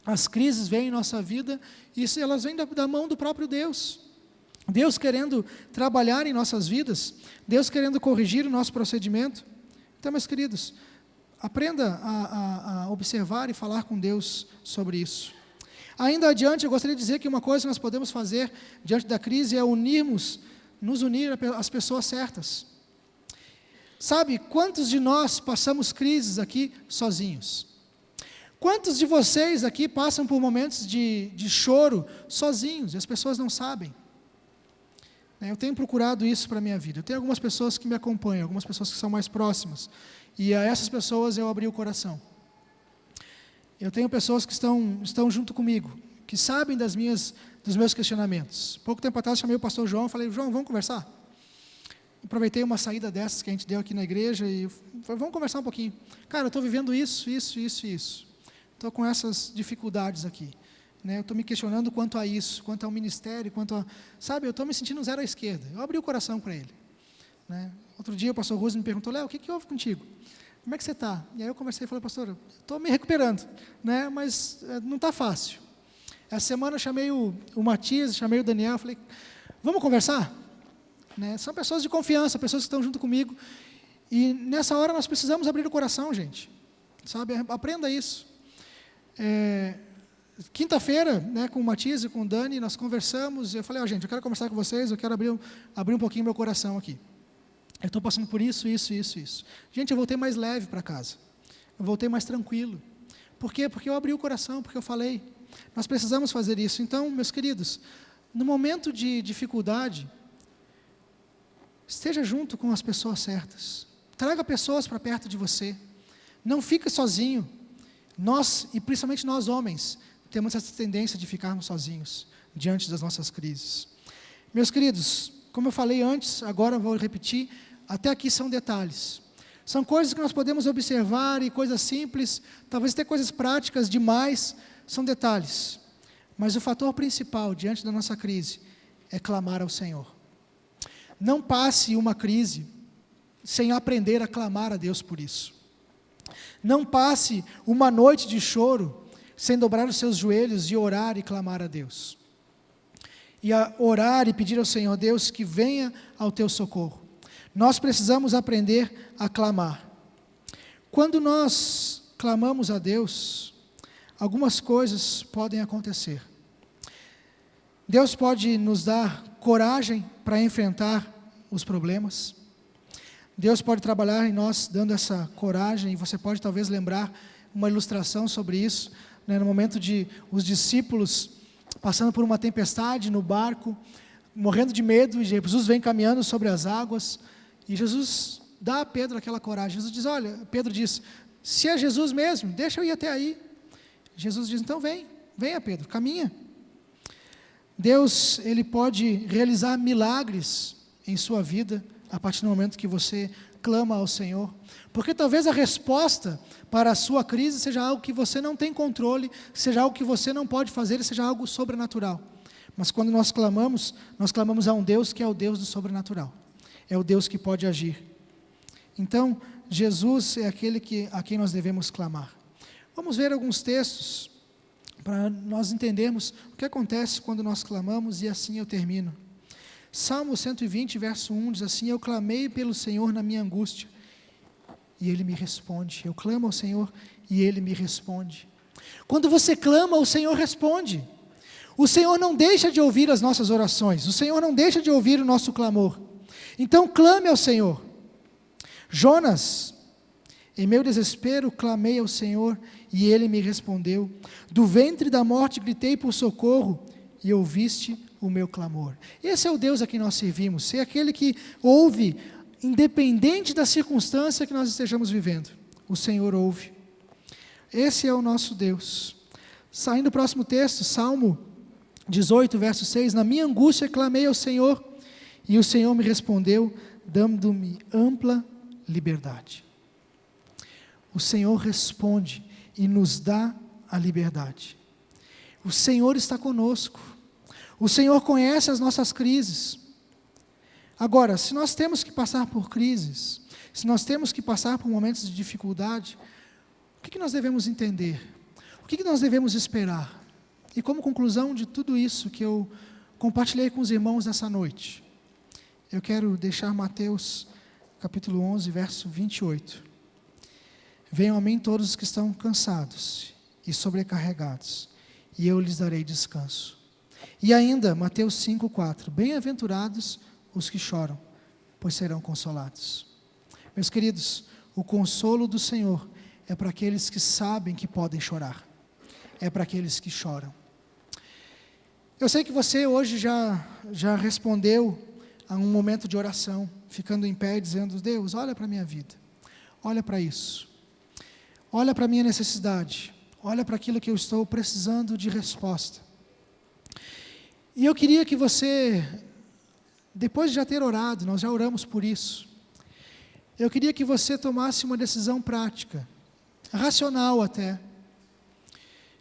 as crises vêm em nossa vida e elas vêm da mão do próprio Deus. Deus querendo trabalhar em nossas vidas, Deus querendo corrigir o nosso procedimento. Então, meus queridos, aprenda a observar e falar com Deus sobre isso. Ainda adiante, eu gostaria de dizer que uma coisa que nós podemos fazer diante da crise é nos unir às pessoas certas. Sabe, quantos de nós passamos crises aqui sozinhos? Quantos de vocês aqui passam por momentos de choro sozinhos e as pessoas não sabem? Eu tenho procurado isso para a minha vida. Eu tenho algumas pessoas que me acompanham, algumas pessoas que são mais próximas, e a essas pessoas eu abri o coração. Eu tenho pessoas que estão junto comigo, que sabem dos meus questionamentos. Pouco tempo atrás chamei o pastor João e falei: João, vamos conversar? Aproveitei uma saída dessas que a gente deu aqui na igreja e falei: vamos conversar um pouquinho. Cara, eu estou vivendo isso. Estou com essas dificuldades aqui. Eu estou me questionando quanto a isso, quanto ao ministério, eu estou me sentindo zero à esquerda. Eu abri o coração para ele. Outro dia o pastor Rose me perguntou: Léo, o que houve contigo? Como é que você está? E aí eu conversei e falei: pastor, estou me recuperando, mas não está fácil. Essa semana eu chamei o Matias, chamei o Daniel, falei: vamos conversar? São pessoas de confiança, pessoas que estão junto comigo, e nessa hora nós precisamos abrir o coração, gente. Aprenda isso. Quinta-feira, com o Matias e com o Dani, nós conversamos, e eu falei: gente, eu quero conversar com vocês, eu quero abrir um pouquinho meu coração aqui. Eu estou passando por isso. Gente, eu voltei mais leve para casa. Eu voltei mais tranquilo. Por quê? Porque eu abri o coração, porque eu falei. Nós precisamos fazer isso. Então, meus queridos, no momento de dificuldade, esteja junto com as pessoas certas. Traga pessoas para perto de você. Não fique sozinho. Nós, e principalmente nós homens, temos essa tendência de ficarmos sozinhos diante das nossas crises. Meus queridos, como eu falei antes, agora eu vou repetir, até aqui são detalhes. São coisas que nós podemos observar e coisas simples, talvez até coisas práticas demais, são detalhes. Mas o fator principal diante da nossa crise é clamar ao Senhor. Não passe uma crise sem aprender a clamar a Deus por isso. Não passe uma noite de choro sem dobrar os seus joelhos e orar e clamar a Deus. E a orar e pedir ao Senhor, Deus, que venha ao teu socorro. Nós precisamos aprender a clamar. Quando nós clamamos a Deus, algumas coisas podem acontecer. Deus pode nos dar coragem para enfrentar os problemas. Deus pode trabalhar em nós dando essa coragem, e você pode talvez lembrar uma ilustração sobre isso, no momento de os discípulos passando por uma tempestade no barco, morrendo de medo, e Jesus vem caminhando sobre as águas, e Jesus dá a Pedro aquela coragem. Jesus diz: olha, Pedro diz: se é Jesus mesmo, deixa eu ir até aí. Jesus diz: então venha Pedro, caminha. Deus, Ele pode realizar milagres em sua vida, a partir do momento que você clama ao Senhor, porque talvez a resposta para a sua crise seja algo que você não tem controle, seja algo que você não pode fazer, seja algo sobrenatural. Mas quando nós clamamos a um Deus que é o Deus do sobrenatural, é o Deus que pode agir. Então, Jesus é aquele a quem nós devemos clamar. Vamos ver alguns textos, para nós entendermos o que acontece quando nós clamamos, e assim eu termino. Salmo 120, verso 1, diz assim: eu clamei pelo Senhor na minha angústia, e Ele me responde. Eu clamo ao Senhor, e Ele me responde. Quando você clama, o Senhor responde. O Senhor não deixa de ouvir as nossas orações, o Senhor não deixa de ouvir o nosso clamor. Então clame ao Senhor. Jonas: em meu desespero clamei ao Senhor, e Ele me respondeu. Do ventre da morte gritei por socorro, e ouviste o meu clamor. Esse é o Deus a quem nós servimos, é aquele que ouve independente da circunstância que nós estejamos vivendo, o Senhor ouve. Esse é o nosso Deus. Saindo do próximo texto, Salmo 18, verso 6, na minha angústia clamei ao Senhor, e o Senhor me respondeu, dando-me ampla liberdade. O Senhor responde e nos dá a liberdade. O Senhor está conosco. O Senhor conhece as nossas crises. Agora, se nós temos que passar por crises, se nós temos que passar por momentos de dificuldade, o que nós devemos entender? O que nós devemos esperar? E como conclusão de tudo isso que eu compartilhei com os irmãos nessa noite, eu quero deixar Mateus capítulo 11, verso 28. Venham a mim todos os que estão cansados e sobrecarregados, e eu lhes darei descanso. E ainda, Mateus 5, 4. Bem-aventurados os que choram, pois serão consolados. Meus queridos, o consolo do Senhor é para aqueles que sabem que podem chorar. É para aqueles que choram. Eu sei que você hoje já respondeu a um momento de oração, ficando em pé e dizendo, Deus, olha para a minha vida, olha para isso, olha para a minha necessidade, olha para aquilo que eu estou precisando de resposta. E eu queria que você, depois de já ter orado, nós já oramos por isso, eu queria que você tomasse uma decisão prática, racional até,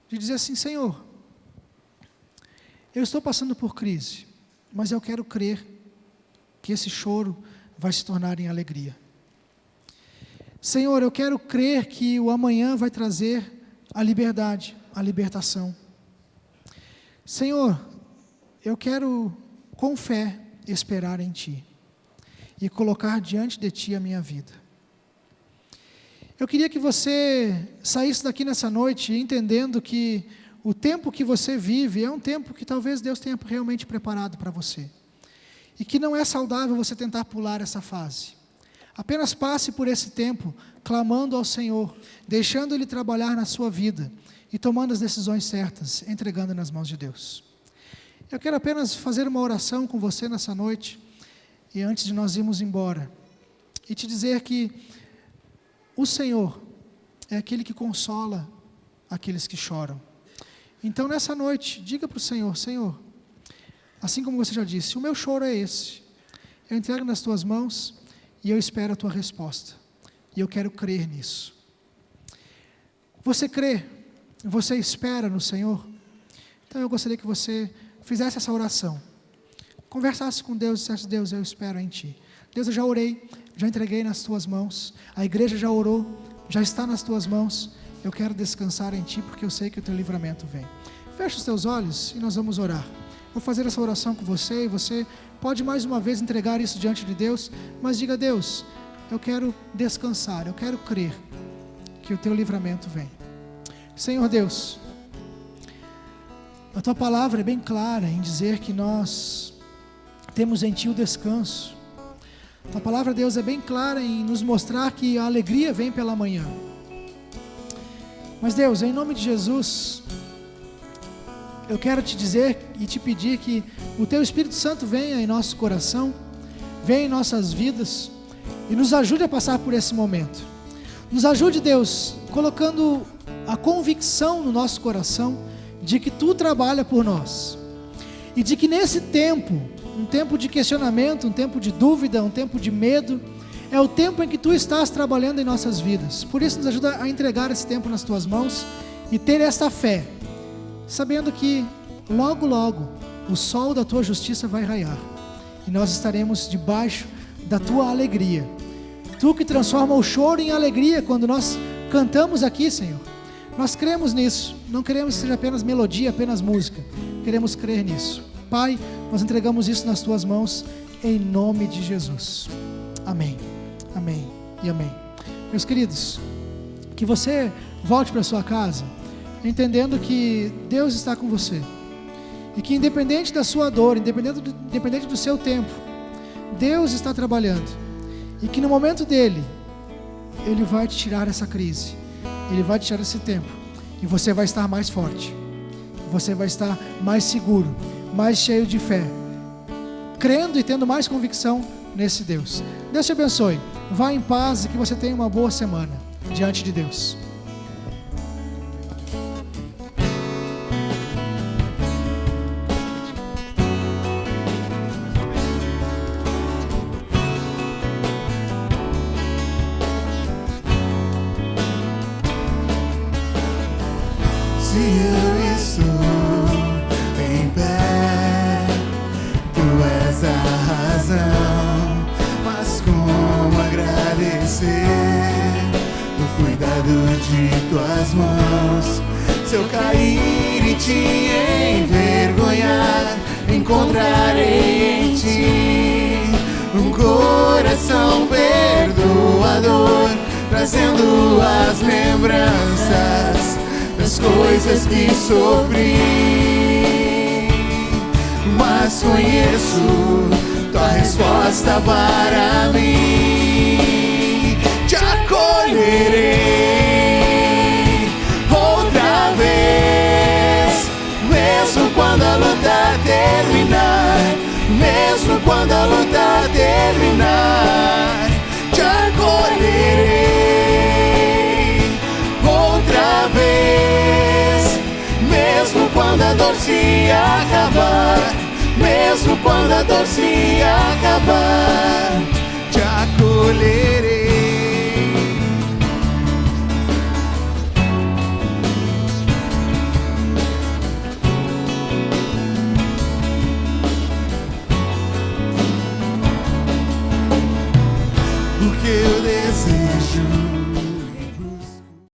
de dizer assim, Senhor, eu estou passando por crise, mas eu quero crer que esse choro vai se tornar em alegria. Senhor, eu quero crer que o amanhã vai trazer a liberdade, a libertação. Senhor, eu quero, com fé, esperar em Ti e colocar diante de Ti a minha vida. Eu queria que você saísse daqui nessa noite entendendo que o tempo que você vive é um tempo que talvez Deus tenha realmente preparado para você. E que não é saudável você tentar pular essa fase. Apenas passe por esse tempo, clamando ao Senhor, deixando Ele trabalhar na sua vida e tomando as decisões certas, entregando nas mãos de Deus. Eu quero apenas fazer uma oração com você nessa noite, e antes de nós irmos embora, e te dizer que o Senhor é aquele que consola aqueles que choram. Então nessa noite, diga para o Senhor, Senhor, assim como você já disse, o meu choro é esse, eu entrego nas Tuas mãos e eu espero a Tua resposta, e eu quero crer nisso. Você crê? Você espera no Senhor? Então eu gostaria que você fizesse essa oração, conversasse com Deus e dissesse, Deus, eu espero em Ti. Deus, eu já orei, já entreguei nas Tuas mãos, a igreja já orou, já está nas Tuas mãos, eu quero descansar em Ti, porque eu sei que o Teu livramento vem. Feche os teus olhos e nós vamos orar. Vou fazer essa oração com você, e você pode mais uma vez entregar isso diante de Deus, mas diga, Deus, eu quero descansar, eu quero crer que o Teu livramento vem. Senhor Deus, a Tua palavra é bem clara em dizer que nós temos em Ti o descanso. A Tua palavra, Deus, é bem clara em nos mostrar que a alegria vem pela manhã. Mas Deus, em nome de Jesus, eu quero Te dizer e Te pedir que o Teu Espírito Santo venha em nosso coração, venha em nossas vidas e nos ajude a passar por esse momento. Nos ajude, Deus, colocando a convicção no nosso coração de que Tu trabalha por nós e de que nesse tempo, um tempo de questionamento, um tempo de dúvida, um tempo de medo, é o tempo em que Tu estás trabalhando em nossas vidas. Por isso nos ajuda a entregar esse tempo nas Tuas mãos e ter esta fé, sabendo que logo, logo, o sol da Tua justiça vai raiar e nós estaremos debaixo da Tua alegria. Tu que transforma o choro em alegria quando nós cantamos aqui, Senhor. Nós cremos nisso, não queremos que seja apenas melodia, apenas música, queremos crer nisso. Pai, nós entregamos isso nas Tuas mãos, em nome de Jesus. Amém, amém e amém. Meus queridos, que você volte para sua casa, entendendo que Deus está com você, e que independente da sua dor, independente do seu tempo, Deus está trabalhando, e que no momento dEle, Ele vai te tirar essa crise, Ele vai te tirar esse tempo, e você vai estar mais forte, você vai estar mais seguro, mais cheio de fé, crendo e tendo mais convicção nesse Deus. Deus te abençoe. Vá em paz e que você tenha uma boa semana diante de Deus. Se eu estou em pé, tu és a razão. Mas como agradecer o cuidado de tuas mãos? Se eu cair e te envergonhar, encontrarei em ti um coração perdoador, trazendo as lembranças das coisas que sofri. Mas conheço tua resposta para mim. Te acolherei outra vez, mesmo quando a luta terminar, mesmo quando a luta terminar. Te acolherei outra vez, mesmo quando a dor se acabar, mesmo quando a dor se acabar. Te acolherei.